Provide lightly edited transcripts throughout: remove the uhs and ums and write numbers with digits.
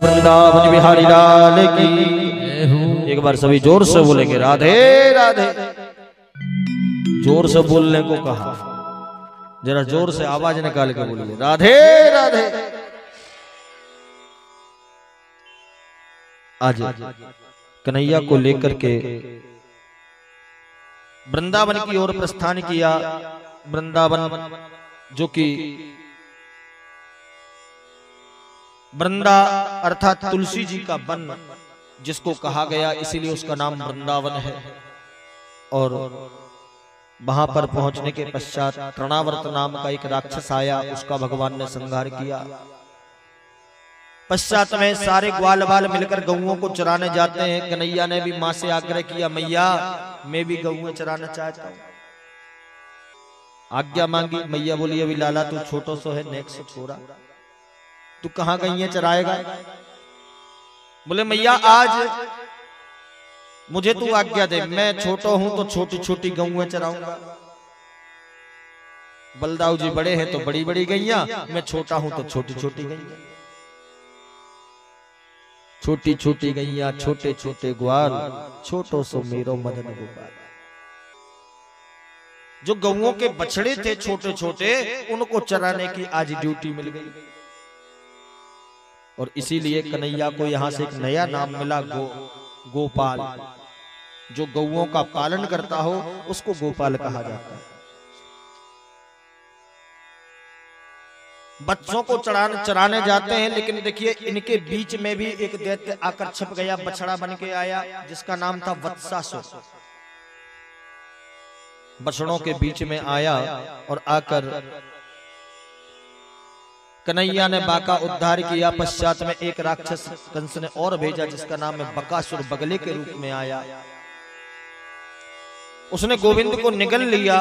वृंदावन बिहारी लाल की। एक बार सभी जोर से बोलेंगे राधे राधे। जोर से बोलने को कहा, जरा जोर से आवाज निकाल के बोलिए राधे राधे। आज कन्हैया को लेकर के वृंदावन की ओर प्रस्थान किया। वृंदावन जो कि वृंदा अर्थात तुलसी जी का वन जिसको कहा गया, इसीलिए उसका नाम वृंदावन है। और वहां पर पहुंचने के पश्चात तृणावर्त नाम का एक राक्षस आया, उसका भगवान ने संहार किया। पश्चात में सारे ग्वाल बाल मिलकर गऊओं को चराने जाते हैं। कन्हैया ने भी मां से आग्रह किया, मैया मैं भी गऊएं चराना चाहता हूं, आज्ञा मांगी। मैया बोली, अभी लाला तू छोटो सो है, नेक्स्ट छोरा, तू कहां गईएं चराएगा। बोले मैया आज मुझे तू आज्ञा दे, मैं छोटा हूं तो छोटी छोटी गऊएं चराऊंगा। बलदाऊ जी बड़े हैं तो बड़ी बड़ी गैया, मैं छोटा हूं तो छोटी छोटी गैया। छोटी छोटी गैया छोटे छोटे ग्वाल, छोटो सो मेरो मदन गोपाल। जो गऊओं के बछड़े थे छोटे छोटे, उनको चराने की आज ड्यूटी मिल गई। और इसीलिए कन्हैया को यहां से एक नया नाम मिला, गोपाल। जो गऊओं का पालन करता हो उसको गोपाल कहा जाता है। बच्चों को चराने जाते हैं, लेकिन देखिए इनके बीच में भी एक दैत्य आकर छिप गया, बछड़ा बन के आया जिसका नाम था वत्सासुर। बछड़ों के बीच में आया और आकर कन्हैया ने बाका उद्धार किया। पश्चात में एक राक्षस कंस ने और भेजा जिसका नाम है बकासुर, बगले के रूप में आया। उसने गोविंद को निगल लिया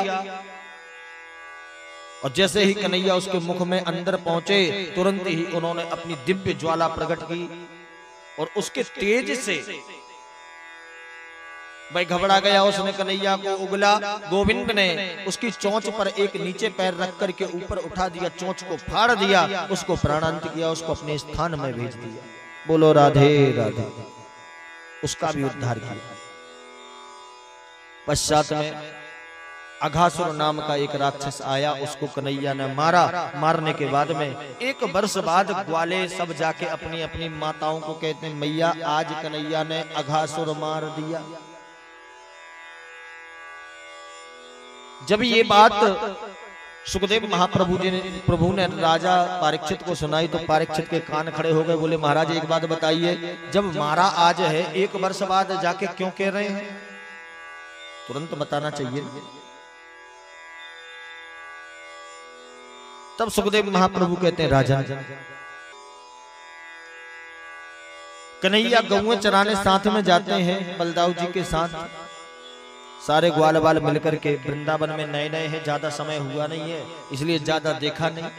और जैसे ही कन्हैया उसके मुख में अंदर पहुंचे, तुरंत ही उन्होंने अपनी दिव्य ज्वाला प्रकट की और उसके तेज से भाई घबरा गया। उसने कन्हैया को उगला। गोविंद ने उसकी चोंच पर एक नीचे पैर रख करके ऊपर उठा दिया, चोंच को फाड़ दिया, उसको प्राणांत किया, उसको अपने स्थान में भेज दिया। बोलो राधे राधे। उसका भी उद्धार किया। पश्चात में अघासुर नाम का एक राक्षस आया, उसको कन्हैया ने मारा। मारने के बाद में एक वर्ष बाद ग्वाले सब जाके अपनी अपनी माताओं को कहते हैं, मैया आज कन्हैया ने अघासुर मार दिया। जब ये बात सुखदेव प्रभु ने राजा परीक्षित को सुनाई तो परीक्षित के कान खड़े हो गए। बोले महाराज एक बात बताइए, जब मारा आज है, एक वर्ष बाद जाके क्यों कह रहे हैं? तुरंत बताना चाहिए। तब सुखदेव महाप्रभु कहते हैं, राजा कन्हैया गऊएं चराने साथ में जाते हैं बलदाऊ जी के साथ। सारे ग्वाल बाल मिलकर के, वृंदावन में नए नए हैं, ज्यादा समय हुआ नहीं है इसलिए ज्यादा देखा नहीं।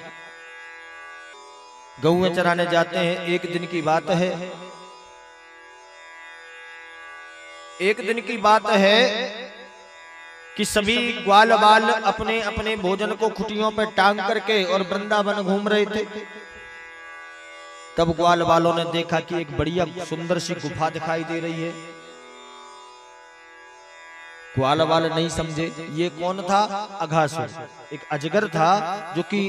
गऊएं चराने जाते हैं। एक दिन की बात है, एक दिन की बात है कि सभी ग्वाल बाल अपने अपने भोजन को खुटियों पर टांग करके और वृंदावन घूम रहे थे। तब ग्वाल बालों ने देखा कि एक बढ़िया सुंदर सी गुफा दिखाई दे रही है। ग्वाल बाल नहीं समझे ये कौन था? अघासुर, एक अजगर था जो कि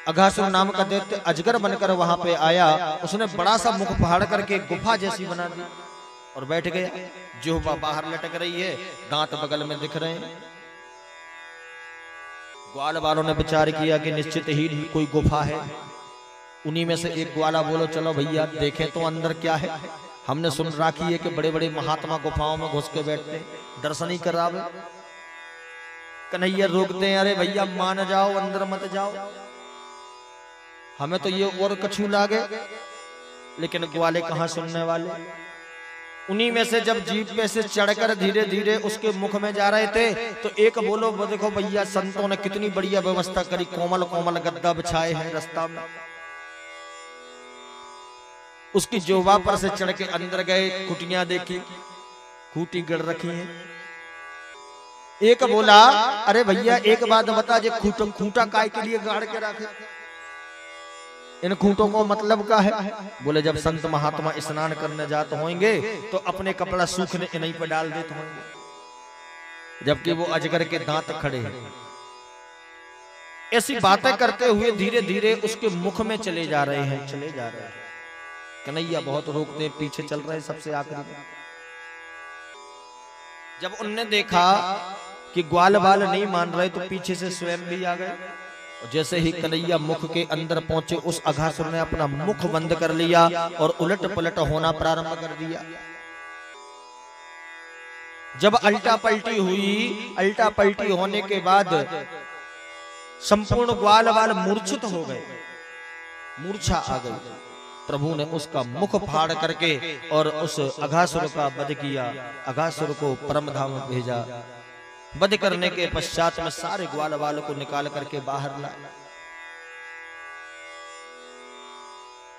अघासुर नाम का दैत्य अजगर बनकर वहां पे आया। उसने बड़ा सा मुख फाड़ करके गुफा जैसी बना दी और बैठ गया। जिह्वा बाहर लटक रही है, दांत बगल में दिख रहे हैं। ग्वाल बालों ने विचार किया कि निश्चित ही कोई गुफा है। उन्हीं में से एक ग्वाला बोलो, चलो भैया देखें तो अंदर क्या है। हमने सुन रखी है कि बड़े बड़े महात्मा गुफाओं में घुस के बैठते, दर्शन ही करावे। कन्हैया रोकते हैं, अरे भैया मान जाओ, अंदर मत जाओ, हमें तो ये और कछू लागे। लेकिन ग्वाले कहां सुनने वाले। उन्हीं में से जब जीप पे से चढ़कर धीरे धीरे उसके मुख में जा रहे थे तो एक बोलो, वो देखो भैया संतों ने कितनी बढ़िया व्यवस्था करी, कोमल कोमल गद्दा बिछाए हैं रास्ता में। उसकी जोवा पर से चढ़ के अंदर गए, कुटियां देखी, खूटी गड़ रखी है। एक बोला, अरे भैया एक बात बता, जे खूटा काय के लिए गाड़ के रखे? इन खूंटों को मतलब क्या है? बोले जब संत महात्मा स्नान करने जाते होंगे तो अपने कपड़ा सूखने इन्हीं पर डाल देते होंगे, जबकि वो अजगर के दांत खड़े हैं। ऐसी बातें करते हुए धीरे धीरे उसके मुख में चले जा रहे हैं, चले जा रहे हैं। कन्हैया बहुत रोकते, पीछे चल रहे सबसे आखिरी में। जब उनने देखा कि ग्वाल बाल नहीं मान रहे तो पीछे से स्वयं भी आ गए। जैसे ही कन्हैया मुख के अंदर पहुंचे, उस अघासुर ने अपना मुख बंद कर लिया और उलट पलट होना प्रारंभ कर दिया। जब अल्टा पलटी हुई, अल्टा पलटी होने के बाद संपूर्ण ग्वाल बाल मूर्छित हो गए, मूर्छा आ गई। प्रभु ने उसका मुख फाड़ करके और उस अघासुर का वध किया, अघासुर को परमधाम भेजा। वध करने के पश्चात में सारे ग्वाल बाल को निकाल करके बाहर लाया।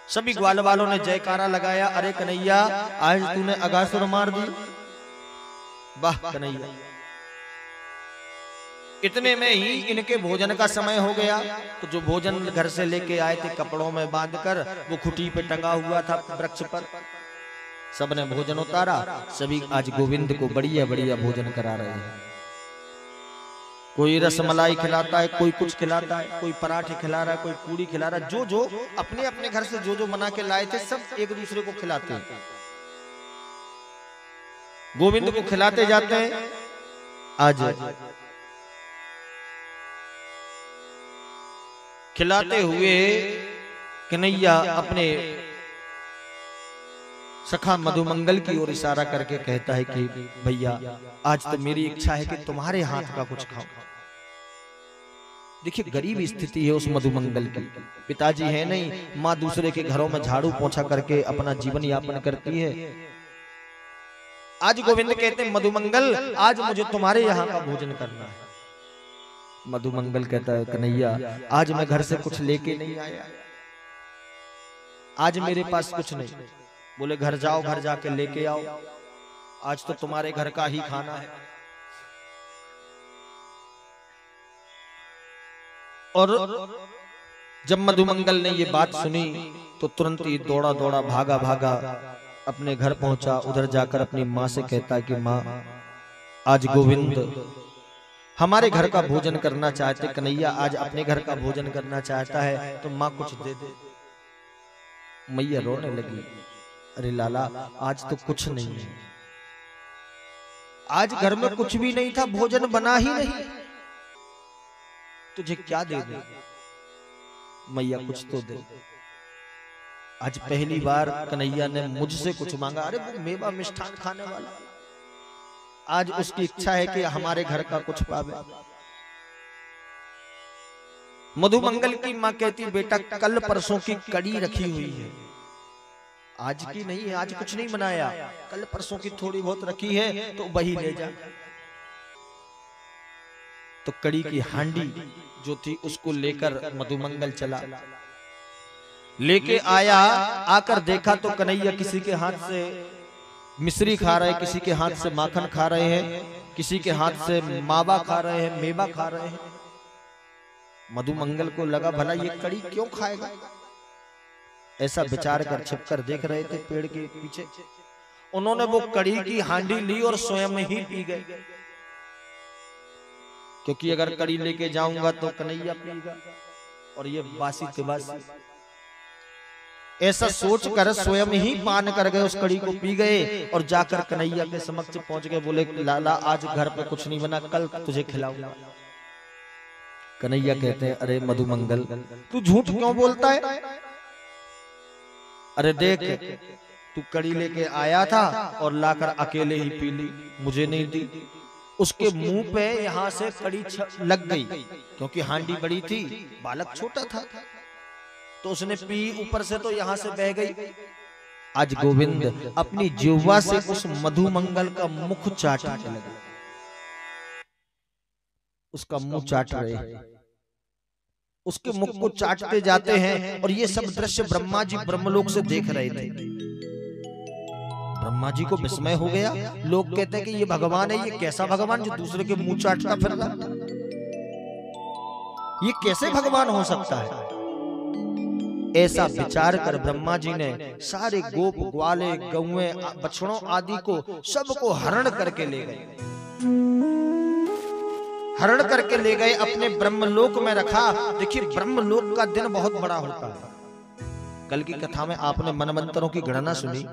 सभी ग्वाल बालों ने जयकारा लगाया, अरे कन्हैया आज तूने अघासुर मार दी, वाह कन्हैया। इतने में ही इनके भोजन का समय हो गया। तो जो भोजन घर से लेके आए थे कपड़ों में बांधकर, वो खुटी पे टंगा हुआ था वृक्ष पर, सबने भोजन उतारा। सभी आज गोविंद को बढ़िया बढ़िया भोजन करा रहे हैं। कोई रसमलाई खिलाता है, कोई कुछ खिलाता है, कोई पराठे खिला रहा है, कोई पूरी खिला रहा है। जो जो अपने अपने घर से जो जो बना के लाए थे सब एक दूसरे को खिलाते हैं, गोविंद को खिलाते जाते हैं। आज खिलाते हुए कन्हैया अपने सखा मधुमंगल की ओर इशारा करके कहता है कि भैया आज तो मेरी इच्छा है कि तुम्हारे हाथ का कुछ खाओ। देखिए गरीब स्थिति है उस मधुमंगल की, पिताजी है नहीं, माँ दूसरे के घरों में झाड़ू पोंछा करके अपना जीवन यापन करती है। आज गोविंद कहते हैं मधुमंगल आज मुझे तुम्हारे यहाँ का भोजन करना है। मधुमंगल कहता है कन्हैया आज मैं घर से कुछ लेके नहीं आया, आज मेरे पास कुछ नहीं। बोले घर जाओ, घर जाके लेके आओ, आज तो तुम्हारे घर का ही खाना है। और जब मधुमंगल ने ये बात सुनी तो तुरंत ही दौड़ा दौड़ा भागा भागा अपने घर पहुंचा। उधर जाकर अपनी माँ से कहता है कि माँ आज गोविंद हमारे घर का भोजन करना चाहते, कन्हैया आज अपने घर का भोजन करना चाहता है, तो माँ कुछ दे दे। मैया रोने लगी, अरे लाला आज तो कुछ नहीं है, आज घर में कुछ भी नहीं था, भोजन बना ही नहीं, तुझे क्या दे दे? मैया कुछ तो दे। आज पहली बार कन्हैया ने मुझसे कुछ मांगा। अरे वो मेवा मिष्ठान खाने वाला, आज उसकी इच्छा है कि हमारे घर का कुछ पावे। मधुमंगल की मां कहती बेटा कल परसों की कड़ी रखी हुई है, आज की नहीं है, आज कुछ नहीं बनाया, कल परसों की थोड़ी बहुत रखी है तो वही ले जा। तो कड़ी की हांडी जो थी उसको लेकर मधुमंगल चला, लेके आया। आकर देखा तो कन्हैया किसी के हाथ से मिश्री खा रहे हैं, किसी के हाथ से माखन खा रहे हैं, किसी के हाथ से मावा खा रहे हैं, मेवा खा रहे हैं। मधुमंगल को लगा भला ये कड़ी क्यों खाएगा, ऐसा विचार कर छिपकर देख रहे थे पेड़ के पीछे। उन्होंने वो कड़ी की हांडी ली और स्वयं ही पी गए, क्योंकि अगर कड़ी लेके जाऊंगा तो कन्हैया पीगा और ये बासी तिबासी। ऐसा सोचकर स्वयं ही पान कर गए, उस कड़ी को पी गए और जाकर कन्हैया के समक्ष पहुंच गए। बोले लाला आज घर पे कुछ नहीं बना, कल तुझे खिलाऊंगा। कन्हैया कहते हैं अरे मधुमंगल तू झूठ क्यों बोलता है? अरे देख तू कड़ी लेके आया था और लाकर अकेले ही पी ली, मुझे नहीं दी। उसके मुंह पे यहाँ से कड़ी लग गई, क्योंकि हांडी बड़ी थी, बालक छोटा था, तो उसने पी, ऊपर से तो यहाँ से बह गई। आज गोविंद अपनी जिह्वा से उस मधुमंगल का मुख चाटने लगे, उसका मुंह चाट रहे हैं, उसके मुख को चाटते जाते हैं। और ये सब दृश्य ब्रह्मा जी ब्रह्मलोक से देख रहे थे। ब्रह्मा जी को विस्मय हो गया। लोग कहते हैं कि ये भगवान है, ये कैसा भगवान जो दूसरे के मुंह चाटता फिर रहा, ये कैसे भगवान हो सकता है? ऐसा विचार कर ब्रह्मा जी ने सारे गोप ग्वाले गौएं बछड़ों आदि को सबको हरण करके ले गए, हरण करके ले गए, अपने ब्रह्मलोक में रखा। देखिए ब्रह्मलोक का दिन बहुत बड़ा होता है। कल की कथा में आपने मनवंतरों की गणना सुनी।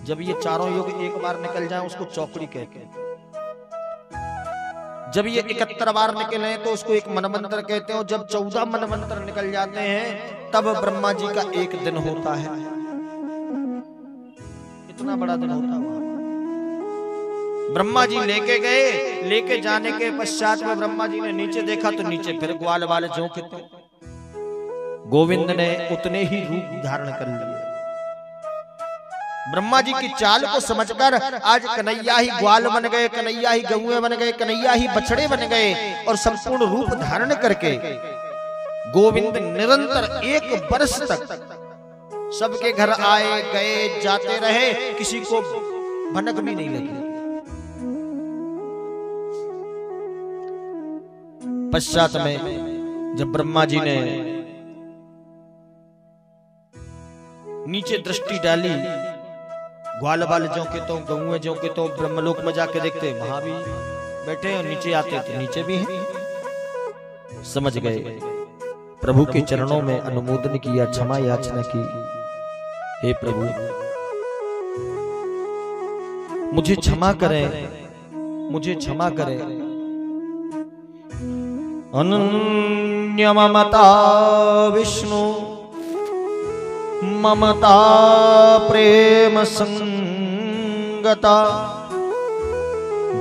जब ये चारों युग एक बार निकल जाए उसको चौकड़ी कहते हैं, जब ये 71 बार निकले तो उसको एक मनवंतर कहते हैं, और जब 14 मनवंतर निकल जाते हैं तब ब्रह्मा जी का एक दिन होता है। इतना बड़ा दिन होता है। ब्रह्मा जी लेके गए, लेके जाने के पश्चात में ब्रह्मा जी ने नीचे देखा तो नीचे फिर ग्वाल वाले झोंके थे। गोविंद ने उतने ही रूप धारण कर लिए। ब्रह्मा जी की चाल को समझकर आज कन्हैया ही ग्वाल बन गए, कन्हैया ही गौएं बन गए, कन्हैया ही बछड़े बन गए, और संपूर्ण रूप धारण करके गोविंद निरंतर 1 वर्ष तक सबके घर आए गए जाते रहे, किसी को भनक भी नहीं लगी। पश्चात में जब ब्रह्मा जी ने नीचे दृष्टि डाली, ग्वाल वाले जो के तो गौएं जो के तो ब्रह्मलोक में जाके देखते वहां भी बैठे और नीचे आते थे नीचे भी हैं। समझ गए, प्रभु के चरणों में अनुमोदन किया, क्षमा याचना की, हे प्रभु मुझे क्षमा करें, मुझे क्षमा करें। अनन्य ममता विष्णु ममता प्रेम संगता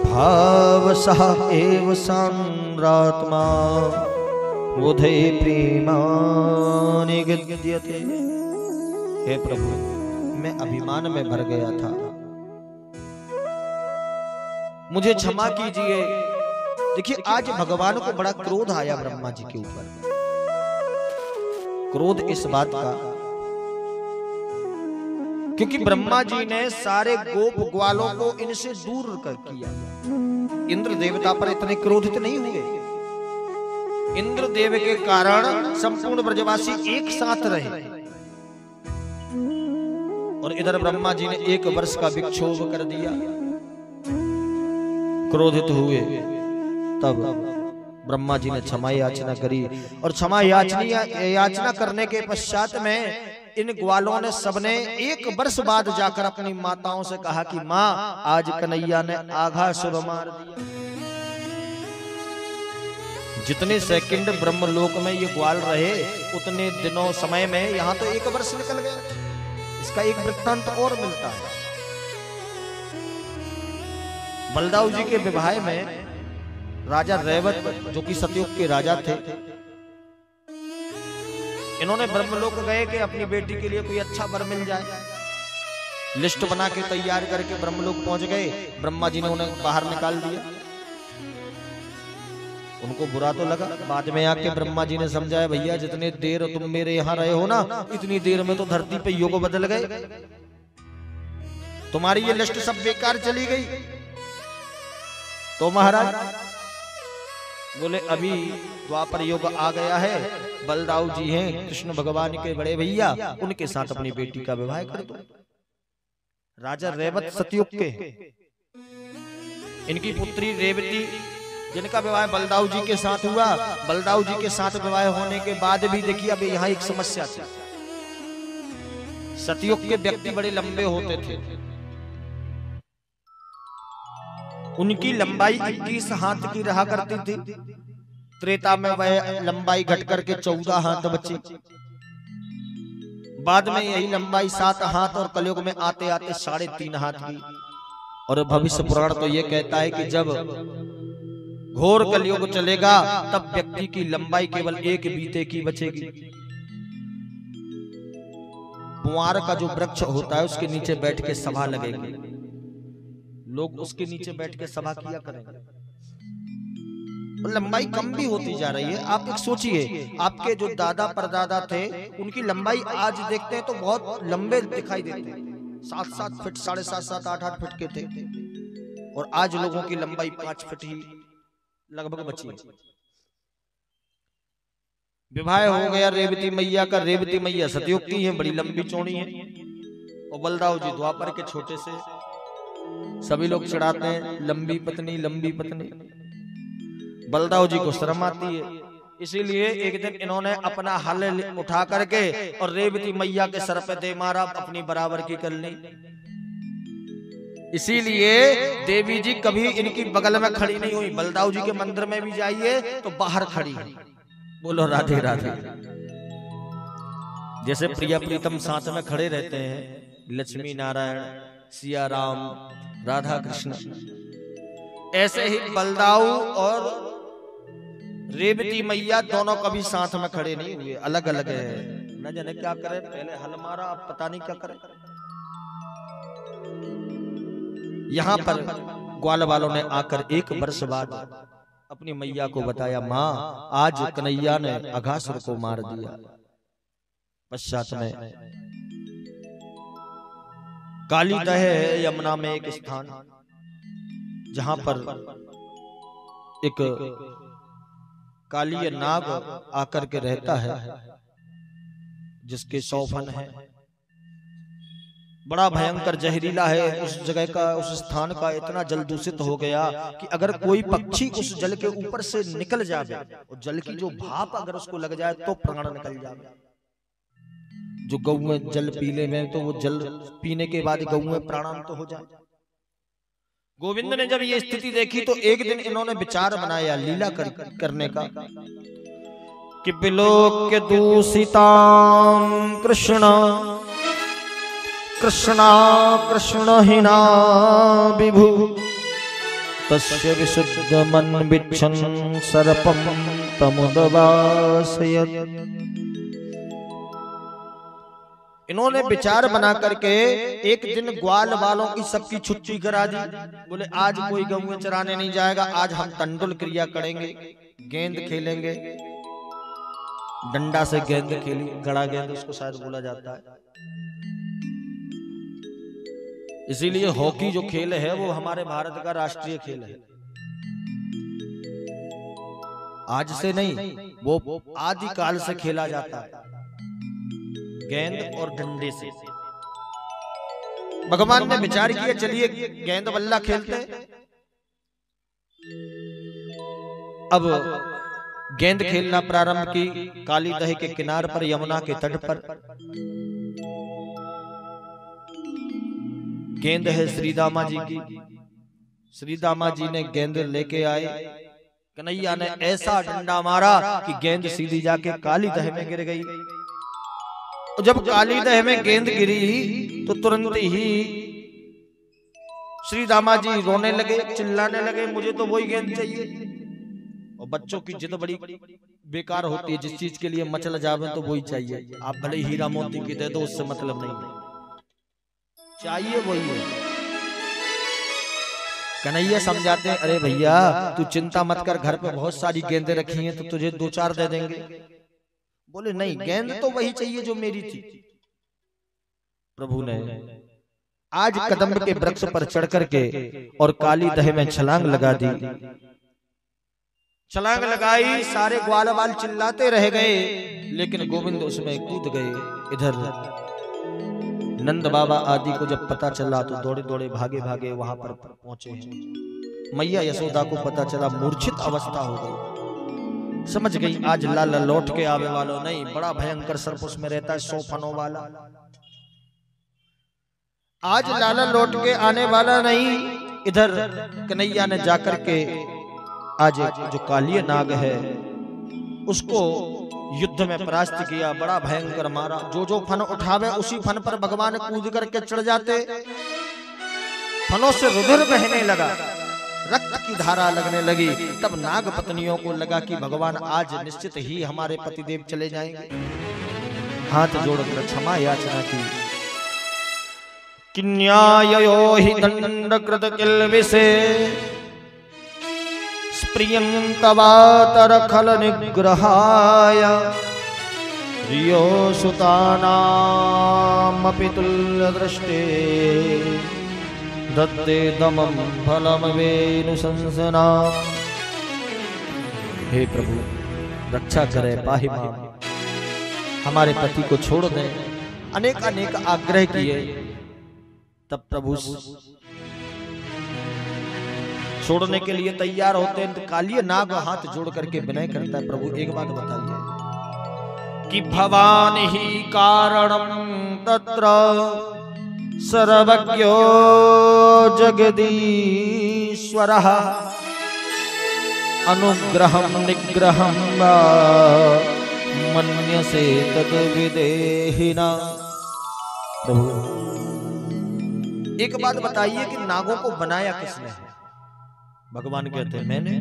भाव सह एव सांद्रात्मा बुधे प्रेमानि गद्यते। हे प्रभु मैं अभिमान में भर गया था, मुझे क्षमा कीजिए। देखिए आज भगवान को बड़ा क्रोध आया ब्रह्मा जी के ऊपर। क्रोध इस बात का क्योंकि ब्रह्मा जी ने सारे गोप ग्वालों को इनसे दूर कर किया। इंद्र देवता पर इतने क्रोधित नहीं हुए। इंद्र देव के कारण संपूर्ण ब्रजवासी एक साथ रहे, और इधर ब्रह्मा जी ने 1 वर्ष का विक्षोभ कर दिया। क्रोधित हुए, तब ब्रह्मा जी ने क्षमा याचना करी, और क्षमा याचना करने के पश्चात में इन ग्वालों ने सबने 1 वर्ष बाद जाकर अपनी माताओं से कहा कि माँ आज कन्हैया ने आघा सुर मार दिया। जितने सेकंड ब्रह्मलोक में ये ग्वाल रहे उतने दिनों समय में यहाँ तो 1 वर्ष निकल गया। इसका एक वृत्तांत और मिलता है। बलदाऊ जी के विवाह में राजा रैवत जो कि सतयुग के राजा थे, इन्होंने ब्रह्मलोक गए कि अपनी बेटी के लिए कोई अच्छा वर मिल जाए। लिस्ट बना के तैयार करके ब्रह्मलोक पहुंच गए। ब्रह्मा जी ने उन्हें बाहर निकाल दिया। उनको बुरा तो लगा। बाद में आके ब्रह्मा जी ने समझाया, भैया जितने देर तुम मेरे यहाँ रहे हो ना, इतनी देर में तो धरती पे युग बदल गए, तुम्हारी ये लिस्ट सब बेकार चली गई। तो महाराज बोले अभी द्वापर युग आ गया है, बलदाऊ जी हैं कृष्ण भगवान के बड़े भैया, उनके साथ अपनी बेटी का विवाह कर दो। राजा रेवत सतयुग के, इनकी पुत्री रेवती जिनका विवाह बलदाऊ जी के साथ हुआ। बलदाऊ जी के साथ विवाह होने के बाद भी देखिए अब यहाँ एक समस्या थी। सतयुग के व्यक्ति बड़े लंबे होते थे, उनकी लंबाई 21 हाथ की रहा करती थी। त्रेता में वह लंबाई घट करके 14 हाथ बची। बाद में यही लंबाई 7 हाथ और कलयुग में आते आते 3.5 हाथ की। और भविष्य पुराण तो यह कहता है कि जब घोर कलयुग चलेगा तब व्यक्ति की लंबाई केवल 1 बीते की बचेगी। पुआर का जो वृक्ष होता है उसके नीचे बैठ के सभा लगेगी, लोग उसके नीचे बैठ के सभा किया करेंगे। लंबाई कम भी होती जा रही है। आप एक सोचिए, आपके जो दादा परदादा थे उनकी लंबाई आज देखते हैं तो बहुत लंबे दिखाई देते हैं, 7-7 फीट, 7.5, 8-8 फीट के थे, और आज लोगों की लंबाई 5 फीट ही लगभग बची है। विवाह हो गया रेवती मैया का। रेवती मैया सतयुग की है, बड़ी लंबी चौड़ी है, और बलदाऊ जी द्वापर के छोटे से। सभी लोग चिढ़ाते हैं लंबी पत्नी लंबी पत्नी। बलदाऊ जी को शर्म आती है, इसीलिए एक दिन इन्होंने अपना हल उठा करके और रेवती मैया के सर पे दे मारा, अपनी बराबर की कर ली। इसीलिए देवी जी कभी इनकी बगल में खड़ी नहीं हुई। बलदाऊ जी के मंदिर में भी जाइए तो बाहर खड़ी। बोलो राधे राधे। जैसे प्रिया प्रीतम साथ में खड़े रहते हैं, लक्ष्मी नारायण, सिया राम, राधा कृष्ण, ऐसे ही बलदाऊ और रेवती मैया दोनों कभी साथ में खड़े नहीं हुए, अलग अलग है। न जाने क्या करे, पहले हल मारा, अब पता नहीं क्या करे। यहां पर ग्वाल वालों ने आकर 1 वर्ष बाद अपनी मैया को बताया, मां आज कन्हैया ने अघासुर को मार दिया। पश्चात में कालीदह है यमुना में एक स्थान, जहां पर एक काली नाग आकर के रहता है, जिसके 100 फन है। बड़ा भयंकर जहरीला है। उस जगह का, उस स्थान का इतना जल दूषित हो गया कि अगर कोई पक्षी उस जल के ऊपर से निकल जाए और जल की जो भाप अगर उसको लग जाए तो प्राण निकल जाए। जो गऊ में जल पी ले में, तो वो जल पीने के बाद गऊ में प्राणांत हो जाए। गोविंद ने जब ये स्थिति देखी तो एक दिन इन्होंने विचार बनाया लीला करने का कि विलोक्य दूषितां कृष्ण कृष्णा कृष्णहीना विभु तस्य विशुद्ध मन विच्छन् सर्पं तमुदवासयत्। इन्होंने विचार बना करके एक दिन ग्वाल वालों की सबकी छुट्टी करा दी। बोले आज कोई गऊ चराने नहीं जाएगा, आज हम तंडुल क्रिया करेंगे, गेंद खेलेंगे। डंडा से गेंद खेली, गड़ा गेंद उसको शायद बोला जाता है। इसीलिए हॉकी जो खेल है वो हमारे भारत का राष्ट्रीय खेल है। आज से नहीं, वो आदि काल से खेला जाता है, गेंद और डंडे से। भगवान ने विचार किया चलिए गेंद बल्ला खेलते। अब गेंद खेलना प्रारंभ की कालीदह के किनार पर, यमुना के तट पर। गेंद है श्रीदामा जी की। श्रीदामा जी ने गेंद लेके आए। कन्हैया ने ऐसा डंडा मारा कि गेंद सीधी जाके कालीदह में गिर गई। जब कालीदह में गेंद गिरी तो तुरंत ही श्रीदामा जी रोने लगे, चिल्लाने लगे, मुझे तो वही गेंद चाहिए। और बच्चों की जिद बड़ी बेकार होती है, जिस चीज के लिए मचल जावे तो वही चाहिए। आप भले हीरा मोती की दे दो, उससे मतलब नहीं है, चाहिए वही है। कन्हैया समझाते हैं, अरे भैया तू चिंता मत कर, घर पे बहुत सारी गेंदें रखी हैं, तो तुझे 2-4 दे देंगे। बोले नहीं, गेंद तो वही चाहिए जो मेरी थी। प्रभु ने आज कदम्ब के वृक्ष पर चढ़ करके और कालीदह में छलांग लगा दी। छलांग लगाई, सारे ग्वाल वाल चिल्लाते रह गए, लेकिन गोविंद उसमें कूद गए। इधर नंद बाबा आदि को जब पता चला तो दौड़े दौड़े भागे भागे वहां पर पहुंचे हैं। मैया यशोदा को पता चला, मूर्छित अवस्था हो गई। समझ गई आज लाला लौट के आवे वालों नहीं, बड़ा भयंकर सर्प उसमें रहता है 100 फनों वाला। आज लाला लौट के आने वाला नहीं। इधर कन्हैया ने जाकर के आज जो काली नाग है उसको युद्ध में परास्त किया, बड़ा भयंकर मारा। जो जो फन उठावे उसी फन पर भगवान कूद करके चढ़ जाते। फनों से रुधिर बहने लगा, रक्त की धारा लगने लगी। तब नाग पत्नियों को लगा कि भगवान आज निश्चित ही हमारे पतिदेव चले जाएंगे। हाथ जोड़कर क्षमा याचना की। किन्यायो हि दंडकृत किल्बिषे स्प्रियंतवातर खल निग्रहाय रियो सुतानामपि तुल्य दृष्टे दत्ते दमं फलम वेणु संसना। हे प्रभु, रक्षा करे पाहि माम, हमारे पति को छोड़ दें। अनेक अनेक आग्रह किए, तब प्रभु छोड़ने के लिए तैयार होते हैं। तो कालिय नाग हाथ जोड़ करके विनय करता है, प्रभु एक बात बताइए कि भवान ही कारणम तत्र सर्वज्ञो जगदीश्वरः अनुग्रहम निग्रहम वा मन्यसे तद विदेहिना। प्रभु एक बात बताइए कि नागों को बनाया किसने है? भगवान कहते हैं मैंने।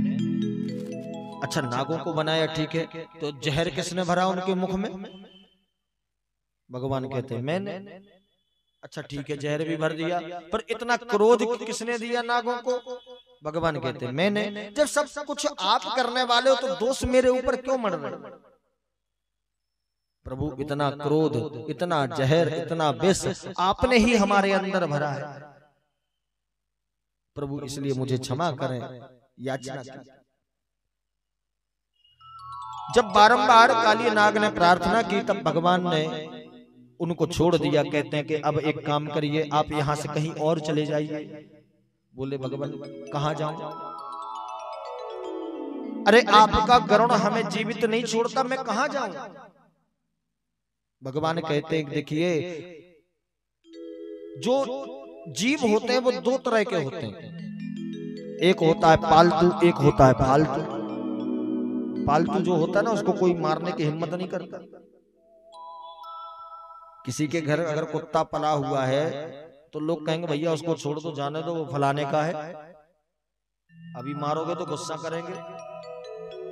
अच्छा, नागों को बनाया ठीक है, तो जहर किसने भरा उनके मुख में? भगवान कहते हैं मैंने। अच्छा ठीक है, जहर भी भर दिया, पर इतना क्रोध किसने दिया नागों को? भगवान कहते हैं मैंने। जब सब कुछ आप करने वाले हो तो दोष मेरे ऊपर क्यों मर रहे? प्रभु इतना क्रोध, इतना जहर, इतना विष आपने ही हमारे अंदर भरा है। प्रभु इसलिए मुझे क्षमा करें, याचना की। जब बारंबार काली नाग ने प्रार्थना की, तब भगवान ने उनको छोड़ दिया। कहते हैं कि अब एक काम करिए, आप यहां से कहीं और चले जाइए। बोले भगवान कहां जाऊं? अरे आपका गरुड़ हमें जीवित नहीं छोड़ता, मैं कहां जाऊं? भगवान कहते हैं देखिए, जो जीव होते हैं वो दो तरह के होते हैं, एक होता है पालतू, एक होता है फालतू। पालतू जो होता है ना, उसको कोई मारने की हिम्मत नहीं करता। किसी के घर अगर कुत्ता पला हुआ है तो लोग कहेंगे भैया उसको छोड़ दो, जाने दो, वो फलाने का है, अभी मारोगे तो गुस्सा करेंगे।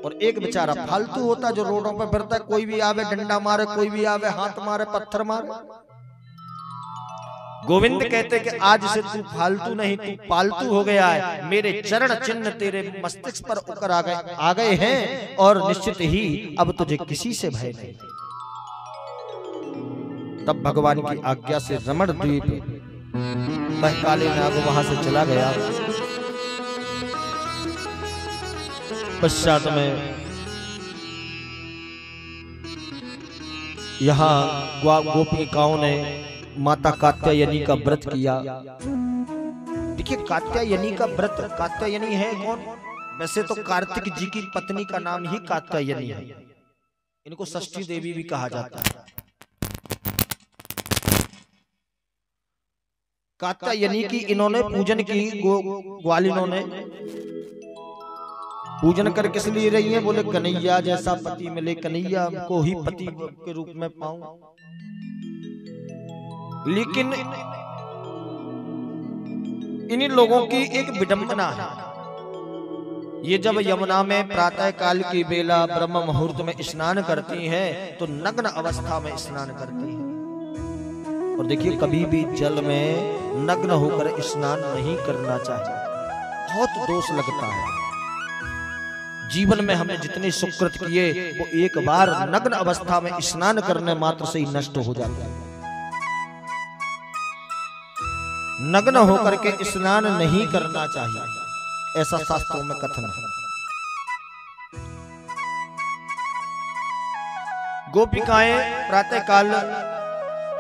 और एक बेचारा फालतू होता है जो रोडों पर फिरता है, कोई भी आवे डंडा मारे, कोई भी आवे हाथ मारे, पत्थर मारे। गोविंद कहते कि आज से तू फालतू नहीं, तू पालतू हो गया है। मेरे चरण चिन्ह तेरे मस्तिष्क पर उकर आ गए हैं, और निश्चित ही अब तुझे किसी से भय नहीं। तब भगवान की आज्ञा से रमण द्वीप वह काले नाग वहां से चला गया। पश्चात में यहाँ गोपिकाओं ने माता कात्यायनी का व्रत किया। देखिए कात्यायनी का व्रत, कात्यायनी है कौन? वैसे तो कार्तिक जी की पत्नी का नाम ही कात्यायनी है। इनको षष्ठी देवी भी कहा जाता है। कात्यायनी की इन्होंने पूजन की, ग्वालिनों ने पूजन कर किस लिए रही है? बोले कन्हैया जैसा पति मिले, कन्हैया को ही पति के रूप में पाऊं। लेकिन इन लोगों की एक विडंबना है। ये जब यमुना में प्रातः काल की बेला ब्रह्म मुहूर्त में स्नान करती हैं तो नग्न अवस्था में स्नान करती हैं। और देखिए कभी भी जल में नग्न होकर स्नान नहीं करना चाहिए, बहुत दोष लगता है। जीवन में हमने जितने सुकृत किए वो एक बार नग्न अवस्था में स्नान करने मात्र से ही नष्ट हो जाता है। नग्न होकर के स्नान नहीं करना चाहिए, ऐसा शास्त्रों में कथन है। गोपिकाएं प्रातः काल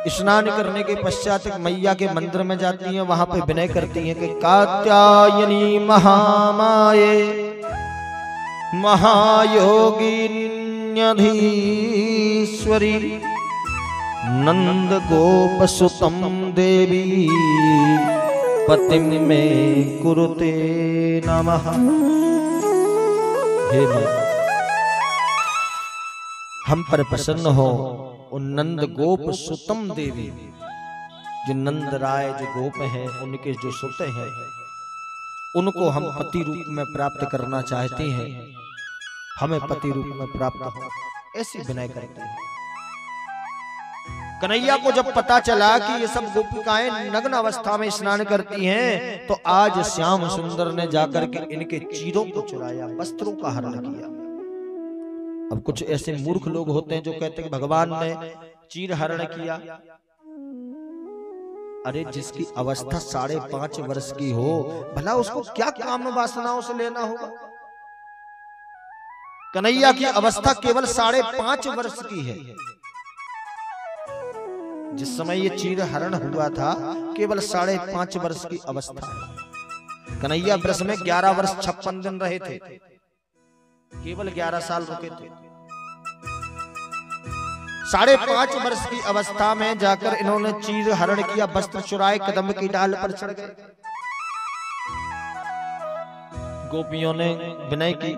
स्नान करने के पश्चात मैया के मंदिर में जाती हैं, वहां पे विनय करती हैं कि कात्यायनी महामाये महायोगिन्यधीश्वरी नंद गोप सुतम देवी पतिम में कुरुते नमः। हे मां, हम पर प्रसन्न हो। उन नंद गोप सुतम देवी, जो नंद राय जो गोप हैं, उनके जो सुत हैं, उनको हम पति रूप में प्राप्त करना चाहते हैं। हमें पति रूप में प्राप्त हो, ऐसी विनय करते हैं। कन्हैया को जब पता चला कि ये सब गोपिकाएं नग्न अवस्था में स्नान करती हैं, तो आज श्याम सुंदर ने जाकर के इनके चीरों को चुराया, वस्त्रों का हरण किया। अब कुछ ऐसे मूर्ख लोग होते हैं जो कहते हैं कि भगवान ने चीर हरण किया। अरे जिसकी अवस्था 5.5 वर्ष की हो, भला उसको क्या काम वासनाओं से लेना होगा? कन्हैया की अवस्था केवल 5.5 वर्ष की है। जिस समय ये चीर हरण हुआ था केवल 5.5 वर्ष की अवस्था है। कन्हैया ब्रज में 11 वर्ष 56 दिन रहे थे, केवल 11 साल रुके थे। 5.5 वर्ष की अवस्था में जाकर इन्होंने चीर हरण किया, वस्त्र चुराए, कदम की डाल पर चढ़ गए। गोपियों ने विनय की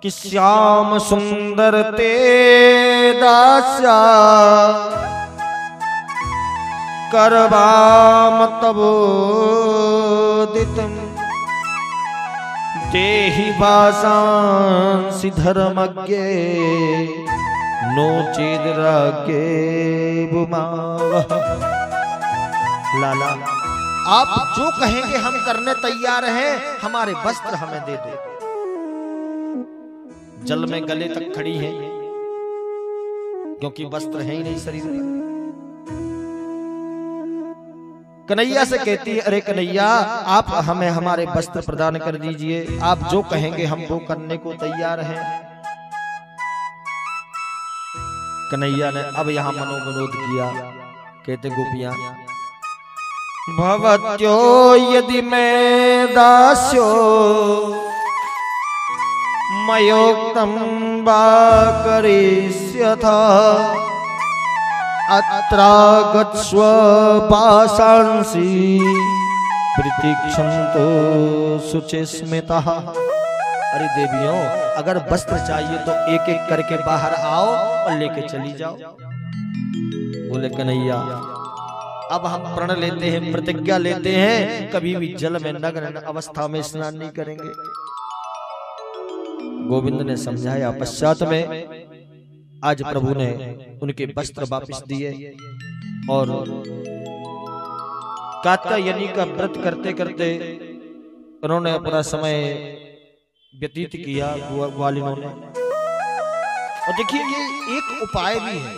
कि श्याम सुंदर ते दास्या करवाम तबोदितम् देहि वासांसि धर्मज्ञे नो चेदराज्ञे बुमावह। लाला, आप जो कहेंगे हम करने तैयार हैं, हमारे वस्त्र हमें दे दो। जल में गले तक खड़ी हैं, क्योंकि वस्त्र है ही नहीं शरीर में। कन्हैया से कहती है, अरे कन्हैया, आप हमें हमारे वस्त्र प्रदान कर दीजिए, आप जो कहेंगे हम वो करने को तैयार हैं। कन्हैया ने अब यहां मनोविनोद किया। कहते गोपियां, भवत्यो यदि मैं दास्यो मयोक्तम वा करिष्यथा अत्रागत्स्व पाशांसि प्रतीक्षन्तो शुचिस्मितः। अरे देवियों, अगर वस्त्र चाहिए तो एक एक करके बाहर आओ और लेके चली जाओ। बोले कन्हैया, अब हम प्रण लेते हैं, प्रतिज्ञा लेते हैं, कभी भी जल में नग्न अवस्था में स्नान नहीं करेंगे। गोविंद ने समझाया। पश्चात में आज प्रभु ने उनके वस्त्र वापस दिए और कात्यायनी का व्रत करते करते उन्होंने अपना समय व्यतीत किया ग्वालिनों ने। और देखिए, ये एक उपाय भी है।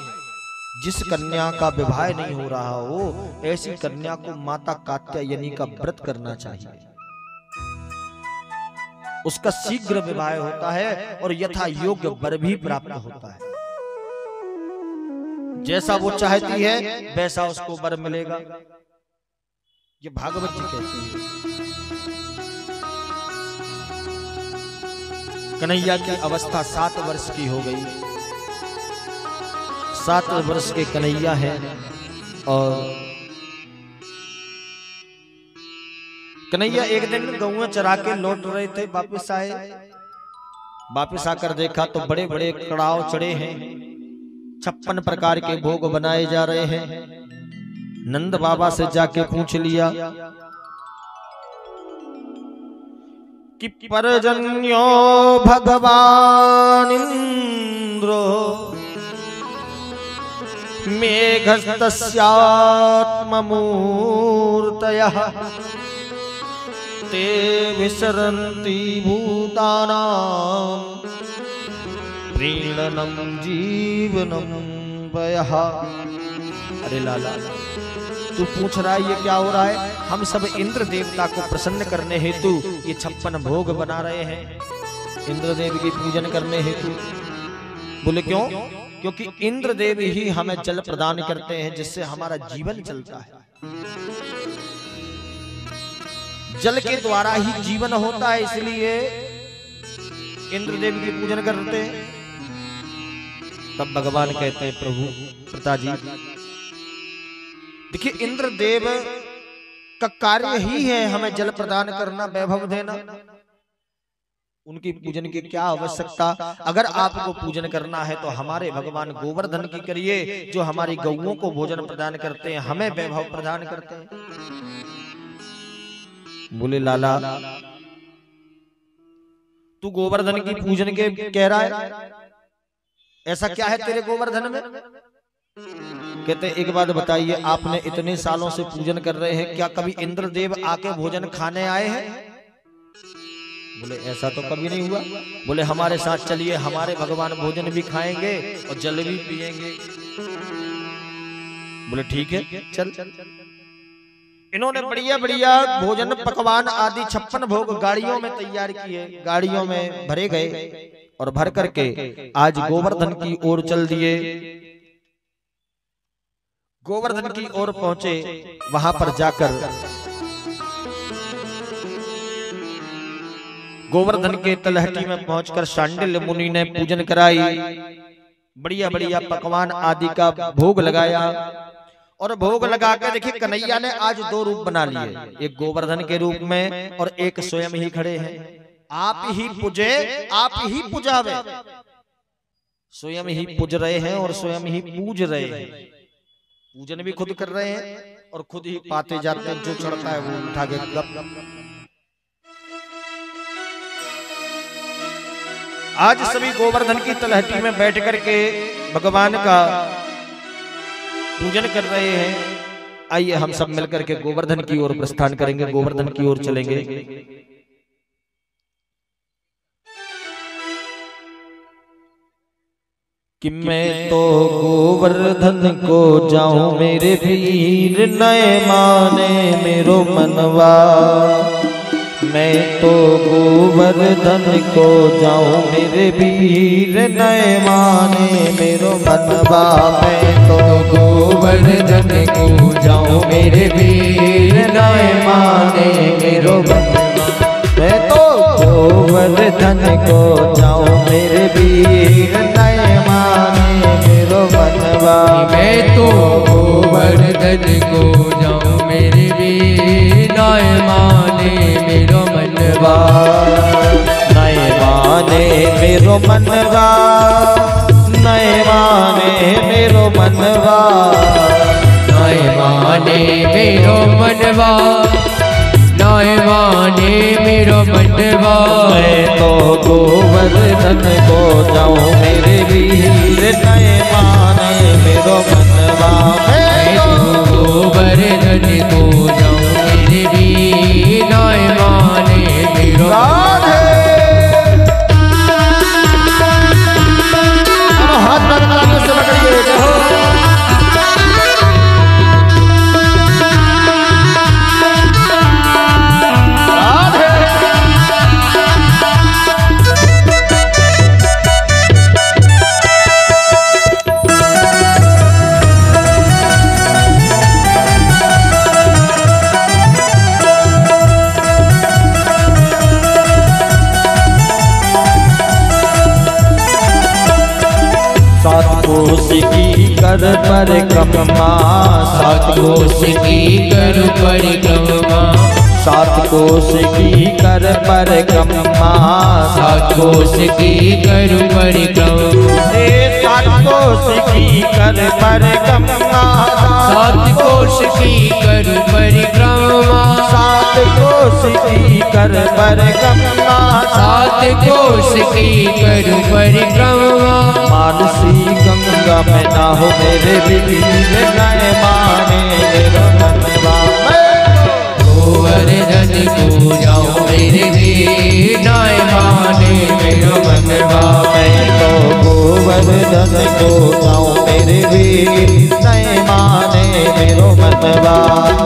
जिस कन्या का विवाह नहीं हो रहा हो, ऐसी कन्या को माता कात्यायनी का व्रत करना चाहिए। उसका शीघ्र विवाह होता है और यथा योग्य वर भी प्राप्त होता है। जैसा वो चाहती है वैसा उसको वर मिलेगा। ये भागवत जी कहते हैं। कन्हैया की अवस्था 7 वर्ष की हो गई। 7 वर्ष के कन्हैया है और कन्हैया एक दिन गौएं चरा के लौट रहे थे, वापस आए। वापस आकर देखा तो बड़े बड़े कड़ाव चढ़े हैं, 56 प्रकार के भोग बनाए जा रहे हैं। नंद बाबा से जाके पूछ लिया कि परजन्यो भगवान इंद्रो मेघस्तस्यात्ममूर्तयः ते विसरन्ति भूतानां प्रीणनं जीवनं वयः। अरे लाला, तू पूछ रहा है ये क्या हो रहा है? हम सब इंद्र देवता को प्रसन्न करने हेतु ये 56 भोग बना रहे हैं, इंद्र देव की पूजन करने हेतु। बोले क्यों? क्योंकि इंद्र देव ही हमें जल प्रदान करते हैं, जिससे हमारा जीवन चलता है। जल के द्वारा ही जीवन होता है, इसलिए इंद्र देव की पूजन करते हैं। तब भगवान कहते हैं, प्रभु पिताजी देखिए, इंद्र देव का कार्य ही है हमें जल प्रदान करना, वैभव देना। उनकी पूजन की क्या आवश्यकता? अगर आपको पूजन करना है तो हमारे भगवान गोवर्धन की करिए, जो हमारी गौओं को भोजन प्रदान करते हैं, हमें वैभव प्रदान करते हैं। बोले लाला, तू गोवर्धन की पूजन के कह रहा है, ऐसा क्या है तेरे गोवर्धन में? कहते एक बात बताइए, आपने इतने सालों से पूजन कर रहे हैं, क्या कभी इंद्र देव आके भोजन खाने आए हैं? बोले ऐसा तो कभी नहीं हुआ। बोले हमारे साथ चलिए, हमारे भगवान भोजन भी खाएंगे और जल भी पिएंगे। बोले ठीक है, चल। इन्होंने बढ़िया बढ़िया भोजन पकवान आदि 56 भोग गाड़ियों में तैयार किए, गाड़ियों में भरे गए और भर करके आज गोवर्धन की ओर चल दिए। गोवर्धन की ओर पहुंचे, वहां पर जाकर गोवर्धन के तलहटी में पहुंचकर शांडिल्य मुनि ने पूजन कराई, बढ़िया बढ़िया पकवान आदि का भोग लगाया। और भोग लगा कर देखिए कन्हैया ने आज दो रूप बना लिए, एक गोवर्धन के रूप में और एक स्वयं ही खड़े हैं। आप ही पूजे आप ही पूजावे, स्वयं ही पूज रहे हैं और स्वयं ही पूज रहे हैं। पूजन भी खुद कर रहे हैं और खुद ही पाते जाते हैं, जो चढ़ता है वो उठा के गप। आज सभी गोवर्धन की तलहटी में बैठ करके भगवान का पूजन कर रहे हैं। आइए हम सब मिलकर के गोवर्धन की ओर प्रस्थान करेंगे, गोवर्धन की ओर चलेंगे। कि मैं तो गोवर्धन को जाऊं मेरे वीर, नए माने मेरो मनवा। मैं तो गोवर्धन को जाऊं मेरे वीर, नए माने मेरो मनवा। मैं तो गोवर्धन को जाऊं मेरे वीर, नए माने मेरो मनवा। मैं तो गोवर्धन को जाऊं मेरे वीर, नए माने मेरो मनवा। मैं तो गोवर्धन को जाऊं मेरे वीर, नए माने मेरो मनवा। नए माने मेरो मनवा, नए माने मेरो मनवा। नए माने मेरो मनवा, नए माने मेरो मनवा। मैं तो गोवर्धन को जाऊं मेरे वीर, नए माने मेरो मनवा। मैं तो गोवर्धन को जाऊं मेरे वीर, नए माने मेरो राधे हाथ तालियों से पकड़िए, जय हो। कोस की कर परिक्रमा, सात कोस की कर परिक्रमा। सात कोस की कर परिक्रमा, सात कोस की कर परिक्रमा। सात कोस की कर परिक्रमा, सात कोस की कर परिक्रमा। सात कोस की कर परिक्रमा, सात कोस की कर परिक्रमा। मानसी गंगा में ना हो मेरे वीर, नए माने मेरो मनवा। गोवर्धन को जाऊं मेरे वीर, नए माने मेरो मनवा। मैं तो गोवर्धन को जाऊं मेरे वीर, नए माने मेरो मनवा।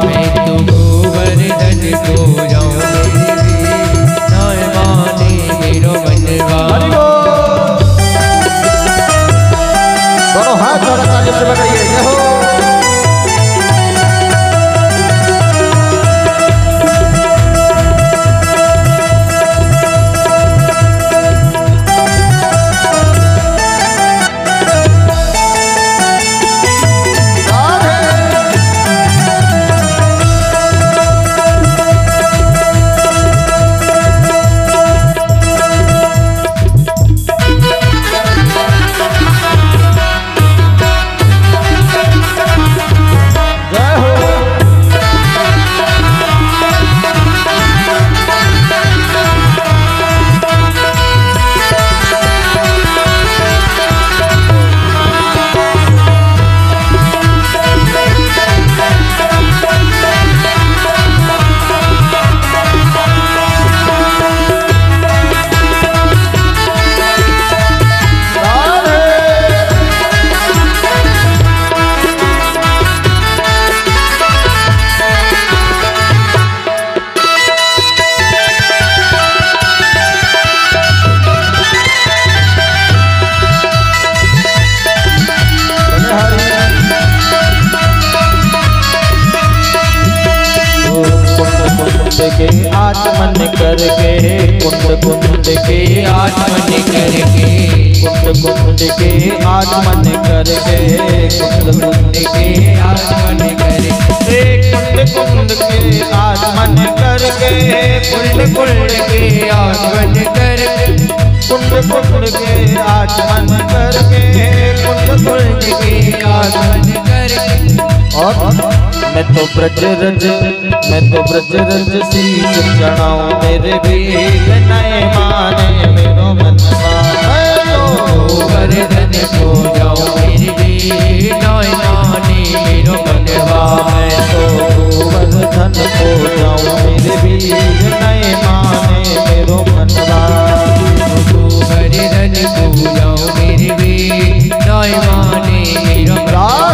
मैं तो गोवर्धन को जाऊं मेरे वीर, नए माने मेरो मनवा। दोनों हाथ जोड़ तालियों से पकड़िए, जय हो। करके कुंड कुंड के आचमन करके कुंड कुंड के आचमन करके कुंड कुंड के आचमन करके कुंड कुंड के आचमन करके कुंड कुंड के आचमन करके कुंड कुंड के आचमन करके कुंड कुंड के आचमन करके और मैं तो ब्रज रज शीश चढ़ाऊं मेरे वीर नए माने मेरो मनवा गोवर्धन को जाऊं मेरे वीर नए माने मेरो मनवा मैं तो गोवर्धन को जाऊं मेरे वीर नए माने मेरो मनवा गोवर्धन को जाऊं मेरे वीर नए माने मेरो मनवा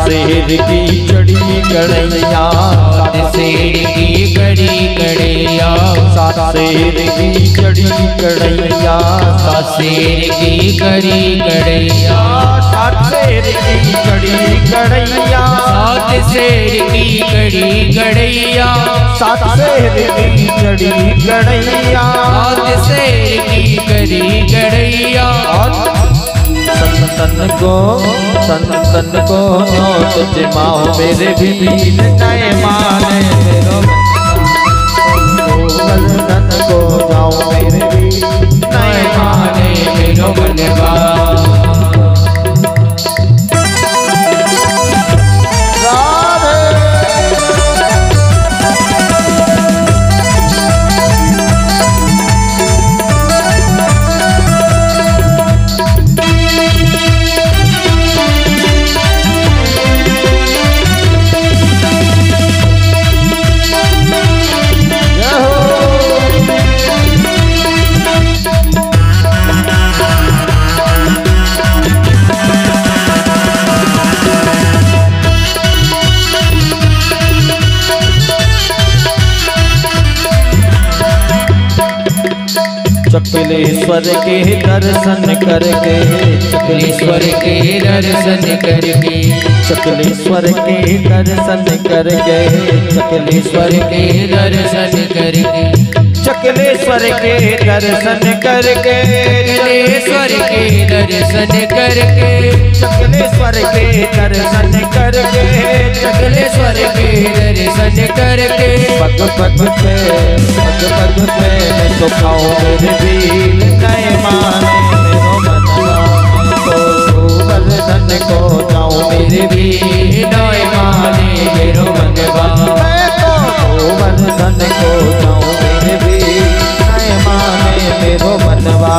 शेर की चढ़ी कड़ैया शेर की कड़ी कड़ैया शेर की चढ़ी कड़ैया शेर की कड़ी कड़ैया शेर की चढ़ी कड़ैया सात शेर की कड़ी कड़ैया सात शेर की चढ़ी कड़ैया सात शेर की कड़ी कड़ैया संतन को नोट जमाओ मेरे भील नए माने मेरो गोवर्धन को जाओ मेरे भील नए माने मेरो मनवा चकलेश्वर के दर्शन करके चकलेश्वर के दर्शन करके चकलेश्वर के दर्शन करके चकलेश्वर के दर्शन करके चकलेश्वर के दर्शन करके चकलेश्वर के दर्शन करके चकलेश्वर के दर्शन करके चकलेश्वर के दर्शन करके पग पग पे मैं तो खाऊं मेरे भील नए माने मेरो मनवा तो गोवर्धन को जाऊं मेरे भील नए माने मेरो मनवा मैं तो गोवर्धन को जाऊं मेरे भील नए माने मेरो मनवा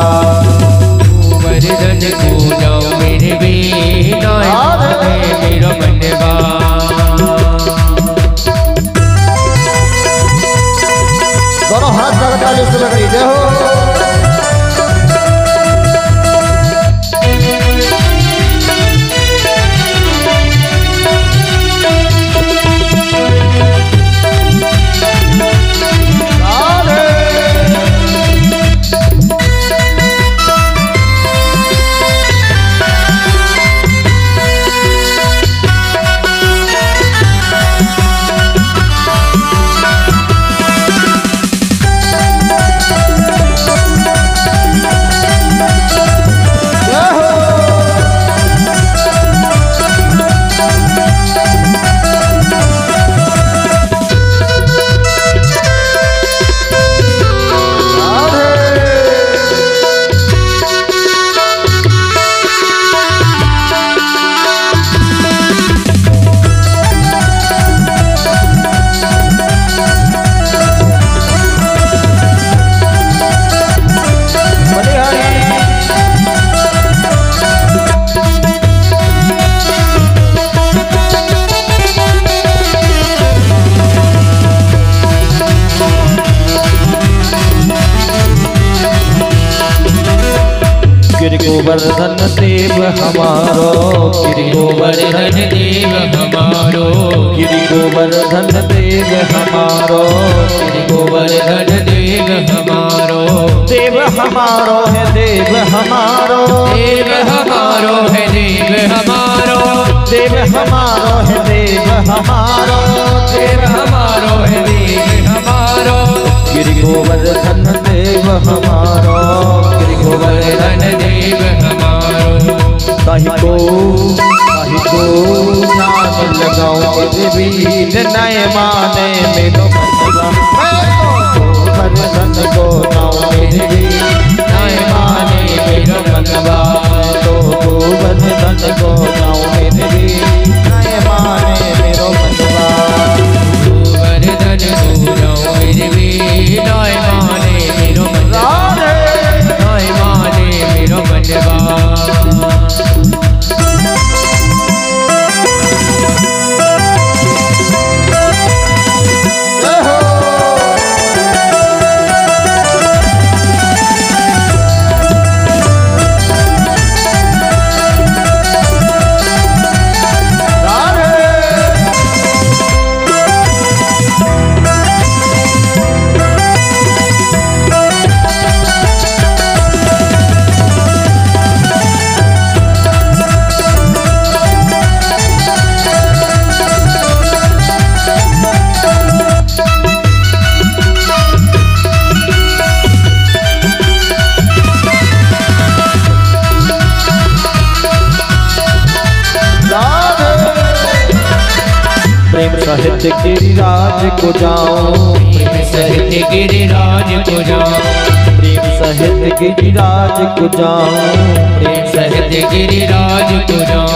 गोवर्धन को जाऊं मेरे भील नए माने मेरो मनवा दोनों हाथ जगह ताली से लगाई जय हो गिरि गोवर्धन देव हमारो, गिरि गोवर्धन देव हमारो, गिरि गोवर्धन देव हमारो, गिरि गोवर्धन देव हमारो, देव हमारो है देव हमारो, देव हमारो है देव हमारो, देव हमारो है देव हमारो, देव हमारो है देव हमारो, गिरि गोवर्धन देव हमारो, गिरि गोवर्धन देव हमारो। ताहि को ध्यान लगाओ वीर नय माने मेरो मनवा, गोवर्धन को नाम मेरे वीर नय माने मेरो मनवा, तो गोवर्धन को नाम मेरे वीर नय माने मेरो मनवा, गोवर्धन को नाम मेरे वीर नय माने मेरो मनवा, नय माने मेरो मनवा। सहित गिरिराज को जाओ, सहित गिरिराज को जाओ, प्रेम सहित गिरिराज को जाओ, प्रेम सहित गिरिराज को जाओ,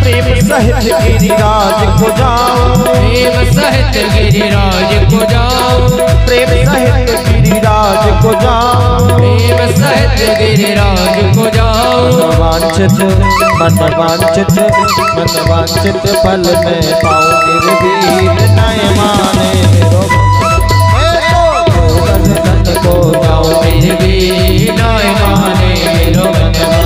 प्रेम सहित गिरिराज को जाओ, प्रेम सहित गिरिराज को जाओ, प्रेम सहित गिरिराज को जाओ, प्रेम सहित गिरिराज को जाओ। वांछित मन वांछित फल में पाऊं गिरवीर नय माने मेरो, गोवर्धन को जाओ मेरे वीर नय माने मेरो मनवा।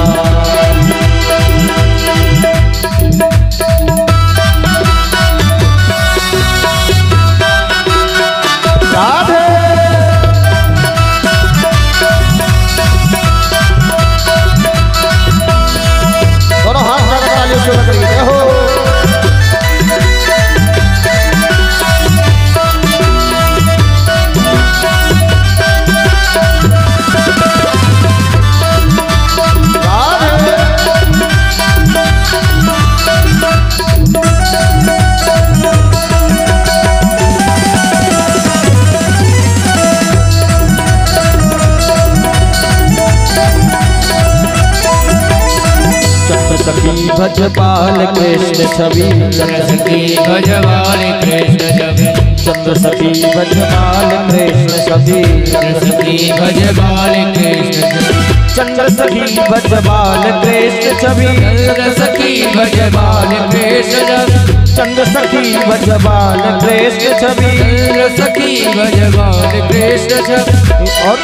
राधे दोनों हाथ तालियों से करिए हो। सखी भज बाल कृष्ण छवि, सखी भज बाल कृष्ण छवि, चंद्र सखी भज बाल कृष्ण छवि, सखी भज बाल कृष्ण छवि, चंद्र सखी भज बाल कृष्ण छवि, चंद्र सखी भज बाल कृष्ण छवि, चंद्र सखी भज बाल कृष्ण छवि, चंद्र सखी भज बाल कृष्ण छवि। और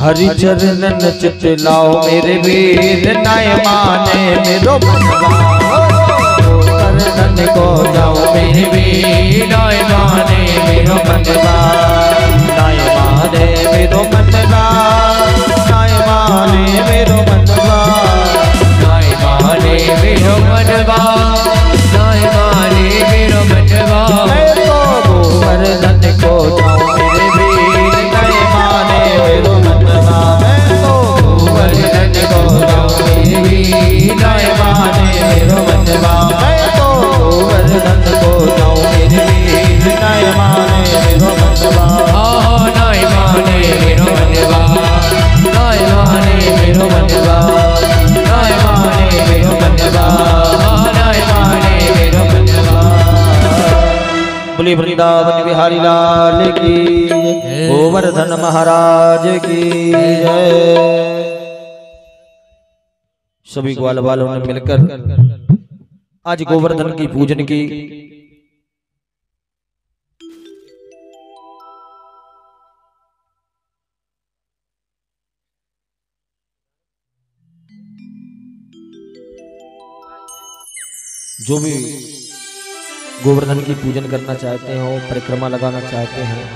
हरि चरणन चित लाओ मेरे वीर नय माने मेरो मनवा, गोवर्धन को जाओ मेरे वीर नय माने मेरो मनवा, नय माने मेरो मनवा, नय माने मेरो मनवा, नय माने मेरो मनवा, नय माने मेरो मनवा। मैं तो गोवर्धन को जाओ मेरे वीर नय माने मेरो मनवा, मैं तो गोवर्धन को जाओ मेरे वीर नय माने मेरो मनवा, मैं तो गोवर्धन को जाओ मेरे वीर नय माने मेरो मनवा, नय माने मेरो मनवा, नय माने मेरो मनवा, नय माने मेरो मनवा, नय माने मेरो मनवा। बोले वृंदावन बिहारी लाल की जय, गोवर्धन महाराज की जय। सभी ग्वाल वालों ने मिलकर आज गोवर्धन की पूजन की। जो भी गोवर्धन की पूजन करना चाहते हो, परिक्रमा लगाना चाहते हैं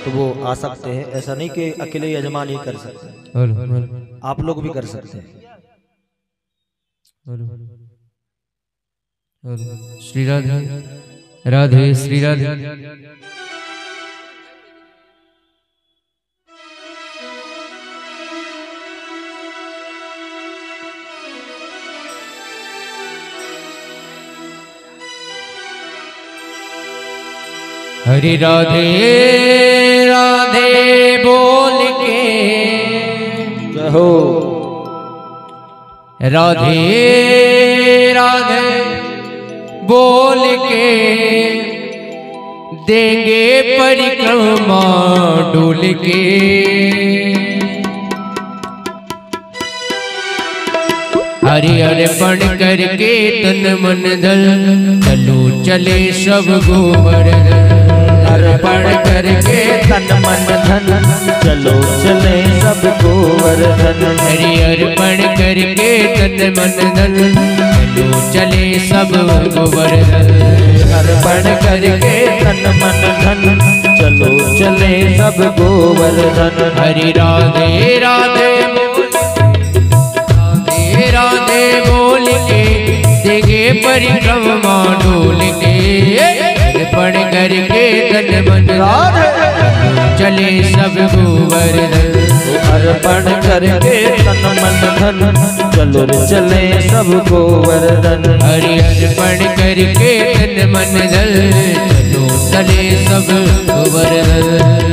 तो वो आ सकते हैं। ऐसा नहीं कि अकेले यजमान ही कर सकते, आप लोग भी कर सकते हैं। श्री राधे राधे श्री राधे। हरि राधे राधे बोल के जय हो। राधे राधे बोल के देंगे परिक्रमा डोल के। हरि अर्पण करके तन मन धन चलो चले सब गोवर्धन। अर्पण करके तन मन धन चलो चले सब गोवर्धन। हरि अर्पण करके तन मन धन चलो चले सब गोवर्धन। अर्पण करके तन मन धन चलो चले सब गोवर्धन। हरि राधे राधे राधे राधे बोल के देंगे परिक्रमा डोल के। अर्पण करके तन मन चले सब गोवर्धन। अर्पण करके तन मन धन चलो चले सब गोवर्धन। हरि अर्पण करके तन मन धन चलो चले सब गोवर्धन।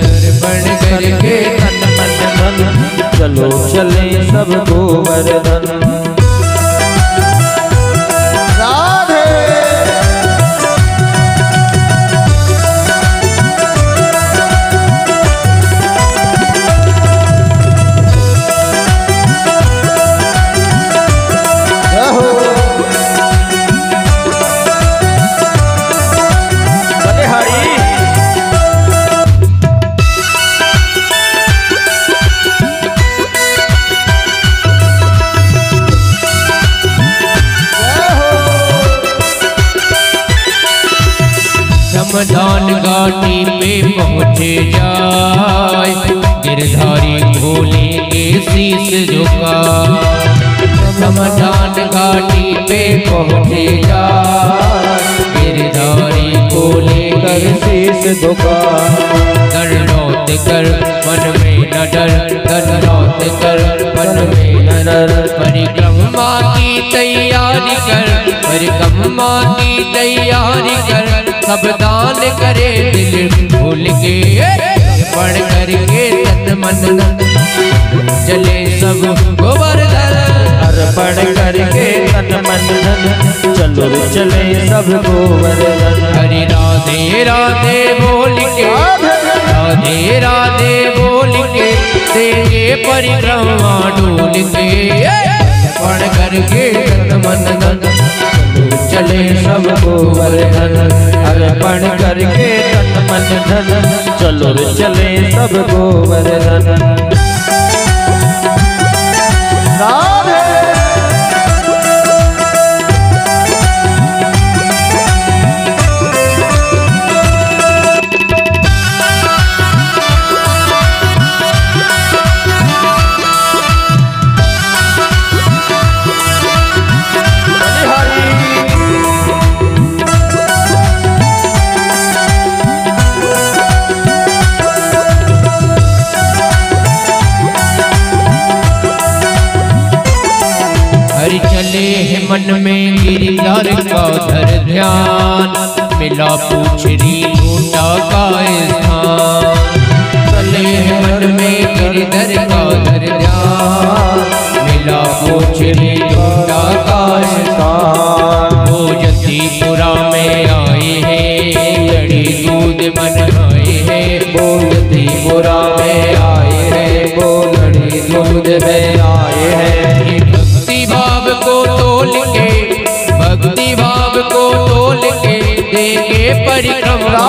अर्पण करके तन मन धन चलो चले सब गोवर्धन। श्रमदान घाटी पे पहुँचे जाए गिरधारी भोले के शीश झुका। श्रमदान घाटी पे पहुँचे जाए गिरधारी भोले के शीश झुका। दंडौत कर मन में न डर, दंडौत कर मन में न डर। परिक्रमा की तैयारी कर, परिक्रमा की तैयारी कर। सब दान करे दिल भूल के। अर्पण करके तन मन चले सब गोवर्धन। अर्पण करके तन मन धन चलो चले सब गोवर्धन। हरि राधे राधे बोल के राधे राधे बोल के देंगे परिक्रमा डोल के। अर्पण करके तन मन धन चले सब गोवर्धन। अर्पण करके तन मन धन चलो चले सब गोवर्धन। मन में गिरधार का धर ध्यान मिला पूछरी लूटा का स्थान। चले मन में गिरधर का धर ध्यान मिला पूछरी लूटा का स्थान। वो जतीपुरा में आए हैं लड़ी दूध बनाए हैं। वो जतीपुरा में आए हैं वो लड़ी दूध में आए हैं। भक्ति भाव को तोल के, भक्ति भाव को तोल के देंगे परिक्रमा।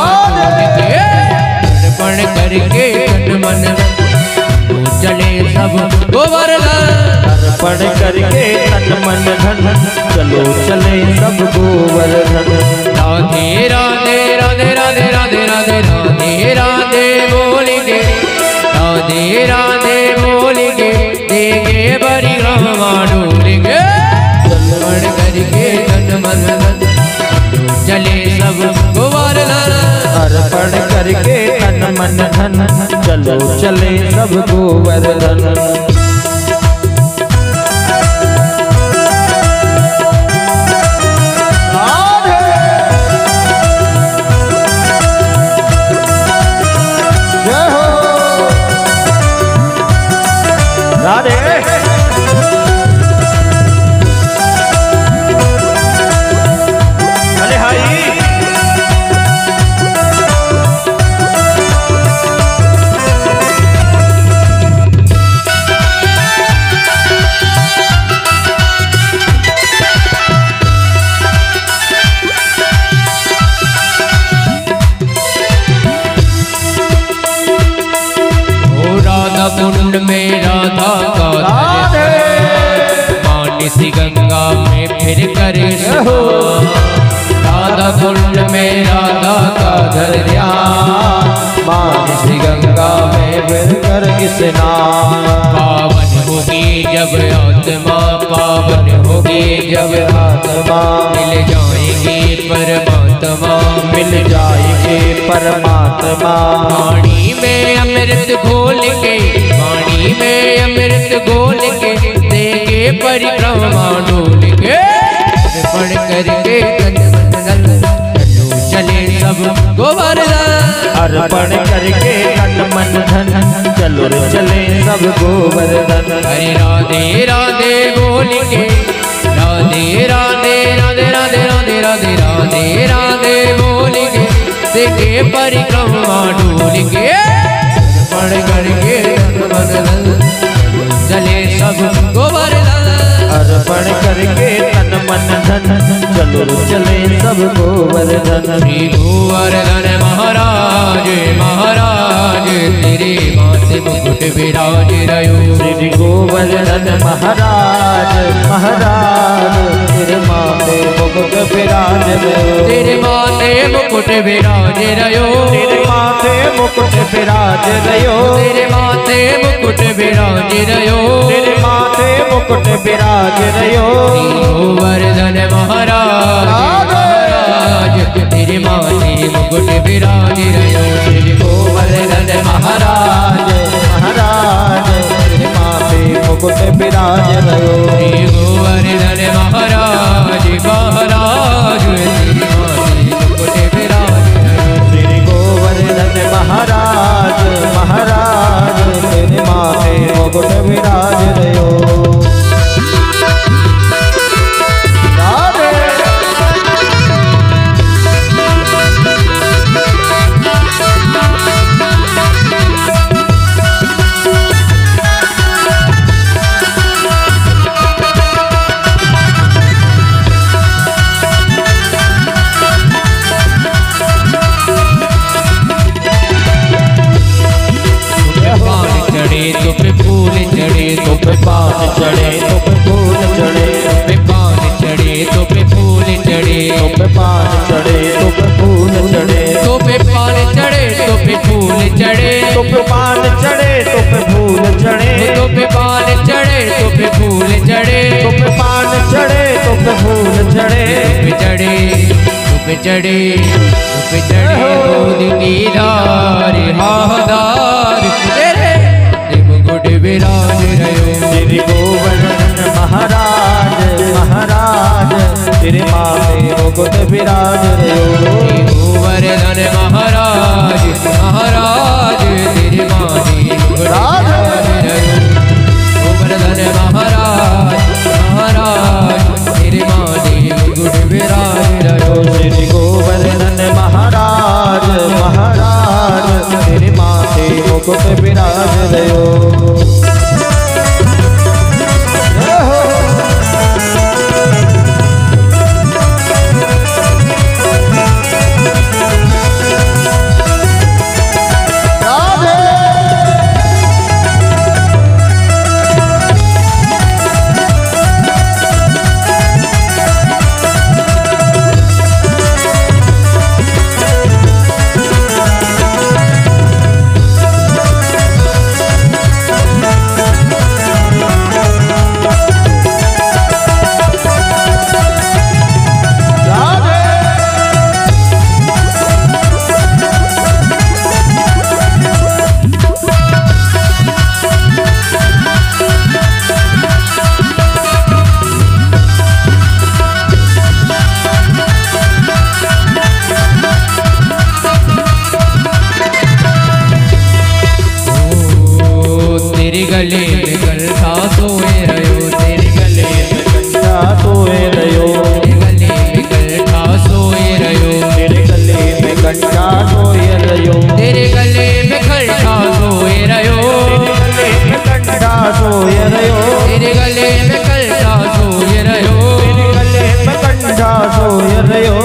अर्पण करके तन मन चले सब गोवर्धन। अर्पण करके तन मन धन चलो चले सब गोवर्धन। राधे राधे राधे राधे राधे राधे राधे राधे बोलेंगे, राधे राधे बोलेंगे, देंगे बड़ी रामा डोलेंगे। अर्पण करके तन मन धन चले सब गोवर्धन। अर्पण करके तन मन धन चलो चले सब गोवर्धन। राधे अरे हाई कुंड में राधा का मानसी गंगा में फिर करे स्नान। राधा कुंड में राधा का धर ध्यान, मानसी गंगा में फिर कर स्नान। पावन होगी जब आत्मा, पावन होगी जब आत्मा, मिल जाएगी परमात्मा, मिल जाएंगे परमात्मा। वाणी में अमृत घोल के, वाणी में अमृत घोल के, देंगे परिक्रमा डोल के। अर्पण करके तन मन धन चलो चले सब गोवर्धन। अर्पण करके तन मन धन चलो चले सब गोवर्धन। हरे राधे राधे बोल के, राधे राधे राधे राधे राधे राधे राधे राधे बोल के, देंगे परिक्रमा डोल के। अर्पण करके तन मन धन चले सब गोवर्धन। अर्पण करके तन मन धन चलो चले सब गोवर्धन। श्री गोवर्धन महाराज महाराज, तेरे माथे मुकुट विराज रयो। श्री गोवर्धन महाराज महाराज, तेरे माथे मुकुट विराज रयो। तेरे माथे मुकुट विराज रयो। तेरे माथे मुकुट विराज रयो। तेरे माथे मुकुट विराज रयो। तेरे माथे मुकुट विराज रयो। श्री गोवर्धन महाराज महाराज, तेरे माथे मुकुट विराज रयो। श्री गोवर्धन महाराज महाराज, तेरे माथे मुकुट विराज रयो। श्री गोवर्धन महाराज महाराज, तेरे माथे मुकुट विराज रयो। श्री गोवर्धन महाराज महाराज, तेरे माथे मुकुट विराज रयो। तो पे फूल चढ़े, तो पे पान चढ़े तो पे फूल चढ़े, तो पे पान चढ़े, तो पे फूल चढ़े, तो पे पान चढ़े तो पे फूल चढ़े, तो पे पान चढ़े, तो पे फूल चढ़े, तो पे पान चढ़े तो पे फूल चढ़े, तो पे पान चढ़े, तो पे फूल चढ़े, तो पे पान चढ़े तो पे फूल चढ़े, पे चढ़े, तो पे चढ़े, तो पे चढ़े दूध की धार हादार, तेरे मुकुट विराज रयो। श्री गोवर्धन महाराज महाराज, तेरे माथे मुकुट विराज रयो। श्री गोवर्धन महाराज महाराज, तेरे माथे मुकुट विराज रयो। गोवर्धन महाराज महाराज, तेरे माथे मुकुट विराज रयो। श्री गोवर्धन महाराज महाराज, तेरे माथे मुकुट विराज रयो। सोए रहो तेरे गले में कंठा सोए रहो तेरे गले में कंठा सोए रहो तेरे गले में कंठा सोए रहो तेरे गले में कंठा सोए रहो कंठा सोए रहो तेरे गले में कंठा सोए रहो तेरे गले में कंठा सोए रहो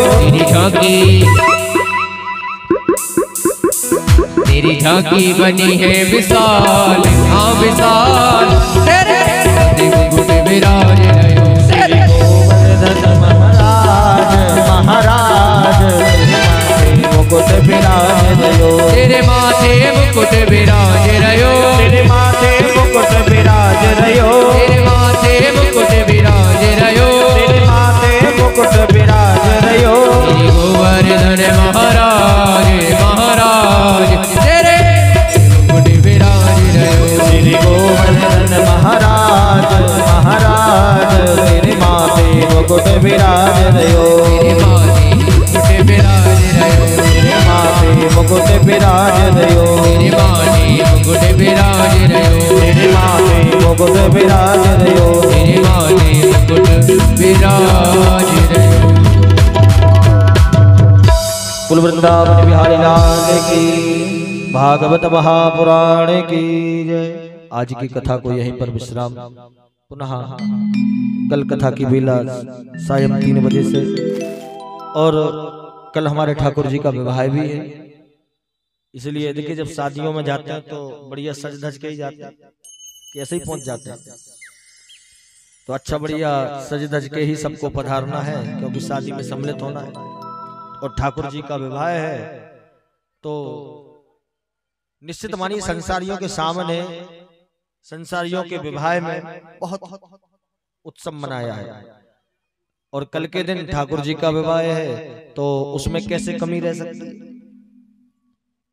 तेरी झांकी बनी है विशाल हाँ विशाल तेरे मुकुट विराज रहो तेरे गोवर्धन महाराज महाराज मुकुट विराज रहो तेरे माथे मुकुट विराज रहो तेरे माथे मुकुट विराज रहो तेरे माथे मुकुट विराज रहो तेरे माथे मुकुट विराज रहो श्री गोवर्धन महाराज महाराज तेरे मुकुट विराज रहो श्री गोवर्धन महाराज महाराज तेरे माथे मुकुट विराज रहो तेरे माथे मुकुट विराज रहो तेरे माथे मुकुट विराज रहो तेरे माथे मुकुट विराज रहो तेरे माथे मुकुट विराज रहो तेरे माथे मुकुट विराज रहो। कुल वृंदावन बिहारी लाल की भागवत महापुराण की जय। आज की कथा को यहीं पर विश्राम, पुनः कल कथा की बेला सायं 3 बजे से, और कल हमारे ठाकुर जी का विवाह भी है। इसलिए देखिए जब शादियों में जाते हैं तो बढ़िया सज धज के ही जाते हैं, कैसे ही पहुंच जाते हैं। तो अच्छा बढ़िया सज धज के ही सबको पधारना है, क्योंकि शादी में सम्मिलित होना है और ठाकुर जी का विवाह है। तो निश्चित मानिए संसारियों के सामने, संसारियों के विवाह में बहुत उत्सव मनाया है, और कल के दिन ठाकुर जी का विवाह है, तो उसमें कैसे कमी रह सकती है।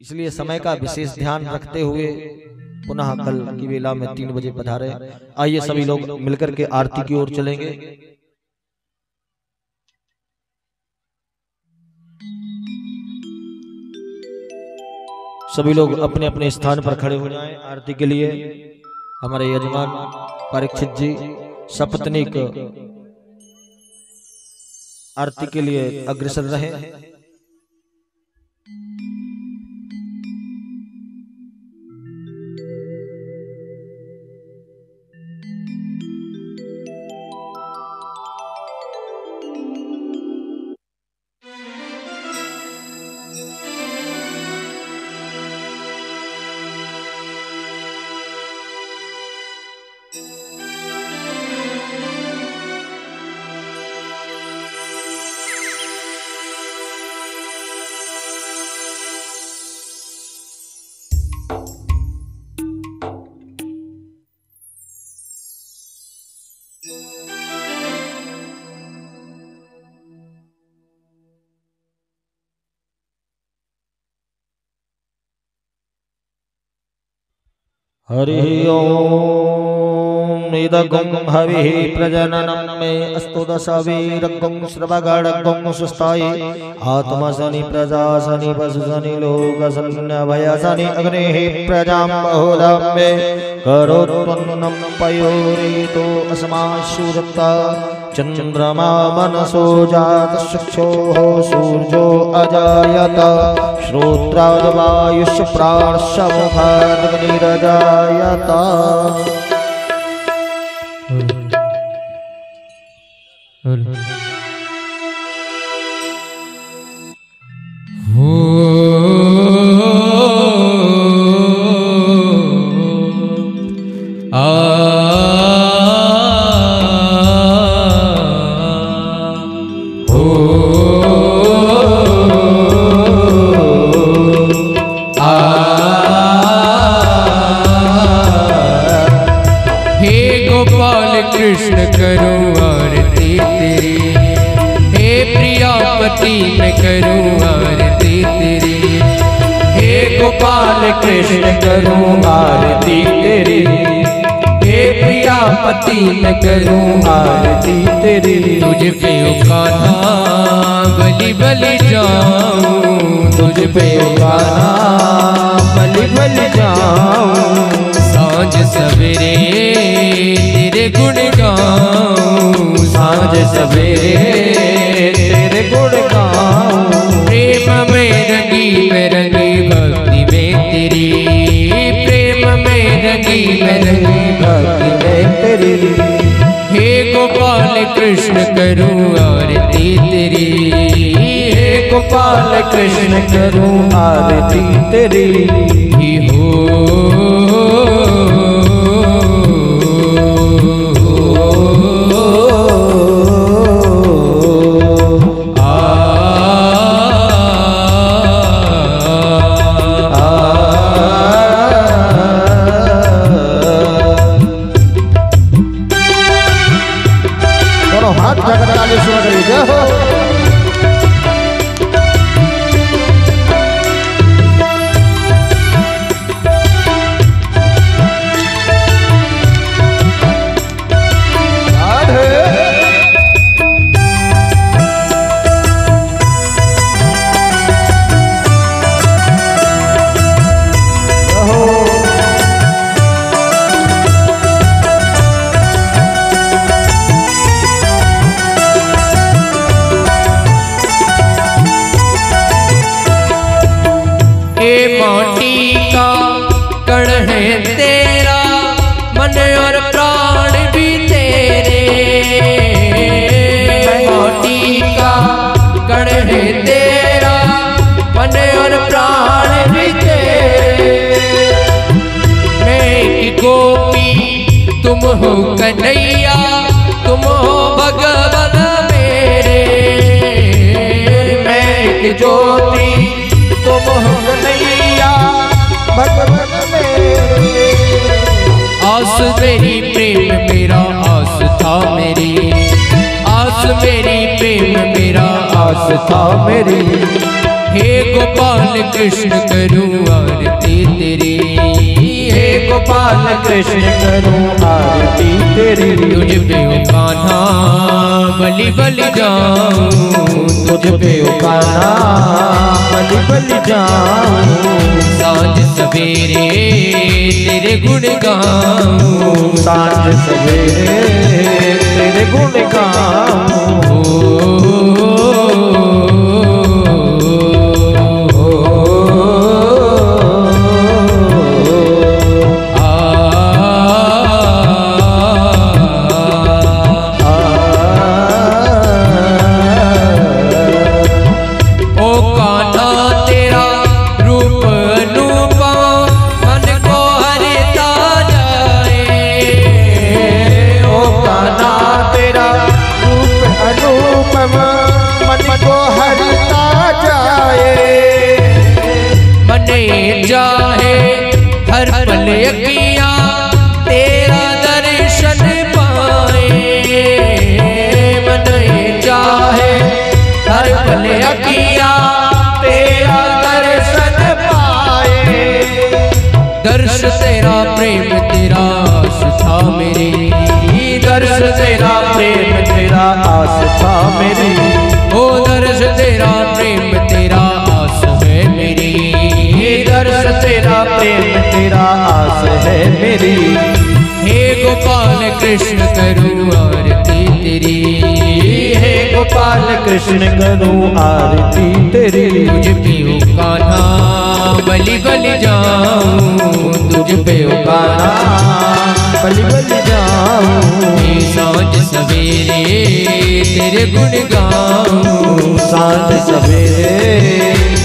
इसलिए समय का विशेष ध्यान रखते हुए पुनः कल की वेला में 3 बजे पधारे। आइए सभी लोग मिलकर के आरती की ओर चलेंगे। सभी लोग अपने अपने स्थान पर खड़े हो जाएं आरती के लिए। हमारे यजमान परीक्षित जी सपत्नीक आरती के लिए अग्रसर रहे। हरि ओम इदगं हविः प्रजननं मे अस्तु दशवीरगं श्रवगणगं सुस्थायि आत्मसनि प्रजासनि पशुसनि लोकसन्नभयसनि अग्निः प्रजां बहुलं मे करोत्वन्नं पयोरितो अस्माशुरता चंद्रमा मनसो जात चक्षुः सूर्यो अजायत श्रोत्राद्वायुष प्राणशमुखाग्निरजायत। कृष्ण करूं आरती तेरी, हे प्रियापति मैं करूं आरती तेरी, हे गोपाल कृष्ण करूं आरती तेरी, हे प्रियापति मैं करूं आरती तेरी। तुझ पे गाना बलि बलि जाऊं, तुझ पे गाना बलि बलि जाऊं, सांझ सवेरे तेरे गुण गाऊं, सांझ सवेरे तेरे गुण गाऊं। प्रेम में रंगी भक्ति में तेरी, प्रेम में रंगी भक्ति में तेरी। हे गोपाल कृष्ण करूं आरती तेरी, हे गोपाल कृष्ण करूं आरती तेरी। ही हो हाथ जाकर ताली सुना करिए, जय हो। माटी का कण है तेरा, मन और प्राण भी तेरे। माटी का कण है तेरा, मन और प्राण भी तेरे। मैं एक गोपी तुम हो कन्हैया, तुम हो भगवान मेरे। मैं एक ज्योति तुम हो कन्हैया भगवान मेरे। आस मेरी प्रेम मेरा आस था मेरी, आस मेरी प्रेम मेरा आस था मेरी। हे गोपाल कृष्ण करूं आरती तेरी, हे गोपाल कृष्ण करूं आरती तेरी। तुझ पे ओ कान्हा बलि बलि जाऊं, तुझ पे ओ कान्हा बलि बलि जाऊं। सांझ सवेरे तेरे गुण गाऊं, सांझ सवेरे तेरे गुण गाऊं। जाए हर पल यकिया तेरा दर्शन पाए। मन चाहे हर पल यकिया तेरा दर्शन पाए। दर्श तेरा प्रेम तेरा आस था मेरी, दर्श तेरा प्रेम तेरा आस था मेरी। ओ दर्श तेरा प्रेम तेरा आस है मेरी, दर्श तेरा प्रेम तेरा आस है मेरी। हे गोपाल कृष्ण करूं आरती तेरी, हे गोपाल कृष्ण करूं आरती तेरी। तुझ पे ओ कान्हा बलि बलि जाऊं, तुझ पे ओ कान्हा बलि बलि जाऊं। सांझ सवेरे तेरे गुण गाऊं, सांझ सवेरे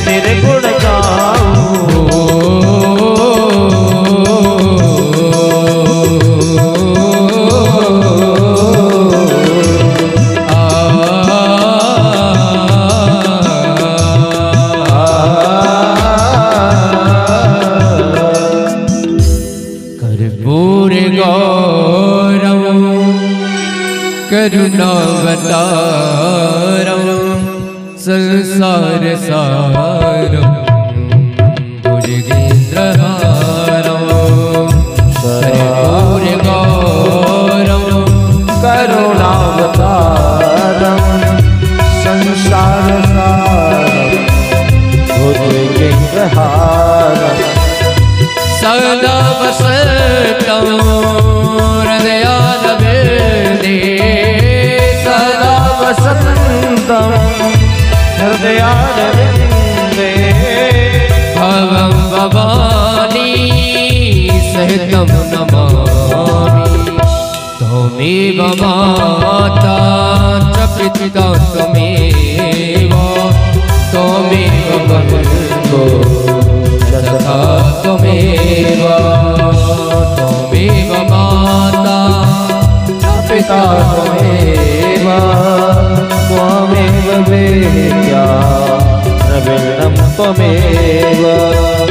तेरे गुण गाऊं। कर्पूर गौरव करुणावतारं संसार सारं भुजगेन्द्रहारं। कर्पूर गौरव करुणावतारं संसार सारं भुजगेन्द्रहारं। सदा वसतं हृदयारविन्दे सदा वसन्तं हृदयारविन्दे भवं भवानी सहितं नमामि त्वमेव माता च पिता त्वमेव त्वमेव बन्धो सखा त्वमेव त्वमेव माता च पिता त्वमेव त्वमेव वेद्या द्रविणं त्वमेव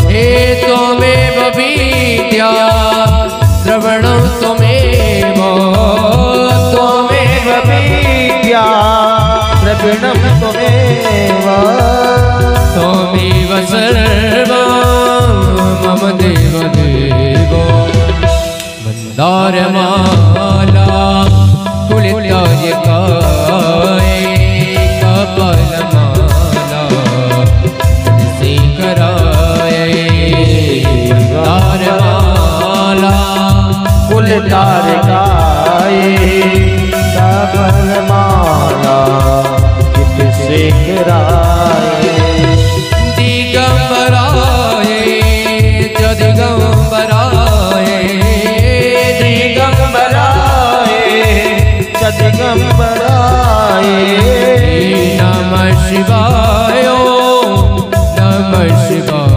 हे त्वमेव विद्या द्रविणं त्वमेव त्वमेव विद्या द्रविणं त्वमेव त्वमेव सर्वं मम देव देव मन्दारमाला कुलितायकाय कपालमाला तुलसीकराय मन्दारमाला कुलितायकाय कपालमाला तुलसीकराय दिगंबराय दिगंबराय दिगंबराय दिगंबराय नमः शिवाय नमः शिवाय।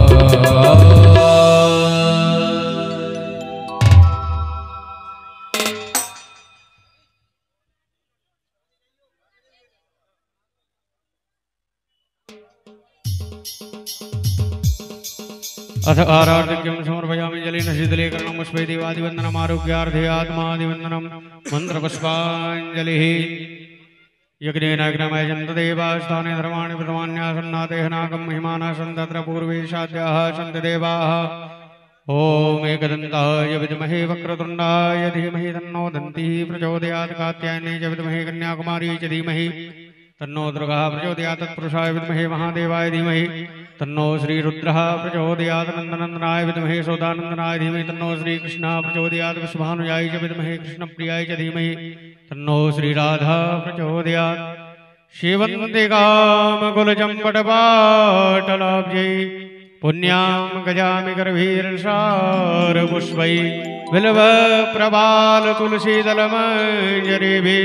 अथ आरार्ध्यं समर्पयामि जलेन शीतलीकरणं पुष्पै देवादिवन्दनमारोग्यार्थे आत्मादिवन्दनं मन्त्रपुष्पाञ्जलिः यज्ञेन अग्नमयजन्त देवास्तानि धर्माणि प्रथमान्यासन्नातेह नागं महिमानासन् तत्र पूर्वेशाद्याः सन्ति देवाः ॐ एकदन्ताय विद्महे वक्रतुण्डाय धीमहि तन्नो दन्तिः प्रचोदयात् कात्यायने च विद्महे कन्याकुमारी च धीमहि तन्नो दुर्गा प्रचोदयात् तत्पुरुषाय विद्महे महादेवाय धीमहि तन्नो श्रीरुद्रः प्रचोदयात् नन्दनन्दनाय विद्महे सौदानन्दनाय धीमहि तन्नो श्रीकृष्णः प्रचोदयात् विश्वभानुजाय च विद्महे कृष्णप्रियाय च धीमहि तन्नो श्रीराधा प्रचोदयात् शिवन्तिकामकुलचम्पटपाटलाब्जै पुण्यां गजामि गर्भीरसारपुष्पै बिल्वप्रबालतुलसीदलमञ्जरीभिः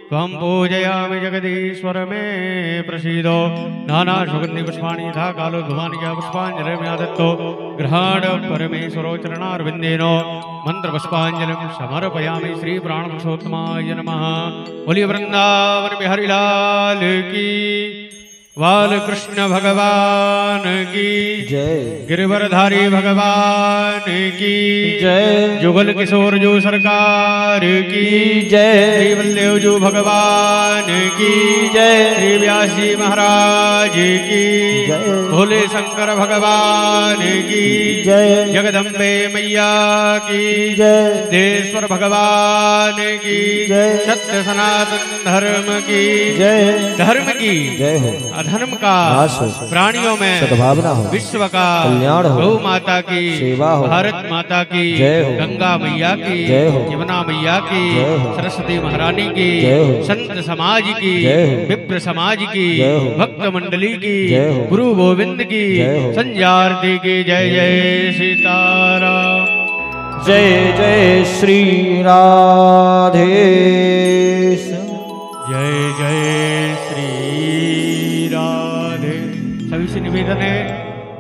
त्वं पूजयामि जगदीश्वर मे प्रसीदो नानासुगन्धिपुष्पाणि यथा कालो धूमानि च पुष्पाञ्जलिर्म्यादत्तो गृहाण परमेश्वरो चरणारविन्देन मन्त्रपुष्पाञ्जलिं समर्पयामि श्रीप्राणपुरुषोत्तमाय नमः। बोलिए वृंदावन बिहारी लाल की बालकृष्ण भगवान की जय गिरिवरधारी भगवान की जय जुगल किशोर जो सरकार की जय श्री बलदेव जो भगवान की जय श्री व्यास जी महाराज की जय भोले शंकर भगवान की जय जगदम्बे मैया की जय देश्वर भगवान की जय सत्य सनातन धर्म की जय धर्म की जय हो अधर्म का नाश हो प्राणियों में सद्भावना हो विश्व का कल्याण हो गौ माता की सेवा हो भारत माता की जय हो गंगा मैया की जय हो यमुना मैया की जय हो सरस्वती महारानी की जय हो संत समाज की जय हो विप्र समाज की जय हो भक्त मंडली की जय हो गुरु गोविंद की जय हो संजारती की जय जय सीताराम जय जय श्री राधे जय जय श्री राधे। सभी से निवेदन है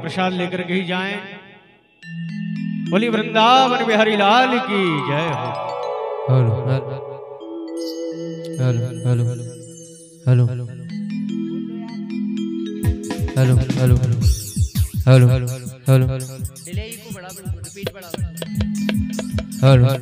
प्रसाद लेकर के ही जाएं। बोली वृंदावन बिहारी लाल की जय हो। Hello hello hello hello hello hello hello hello hello hello hello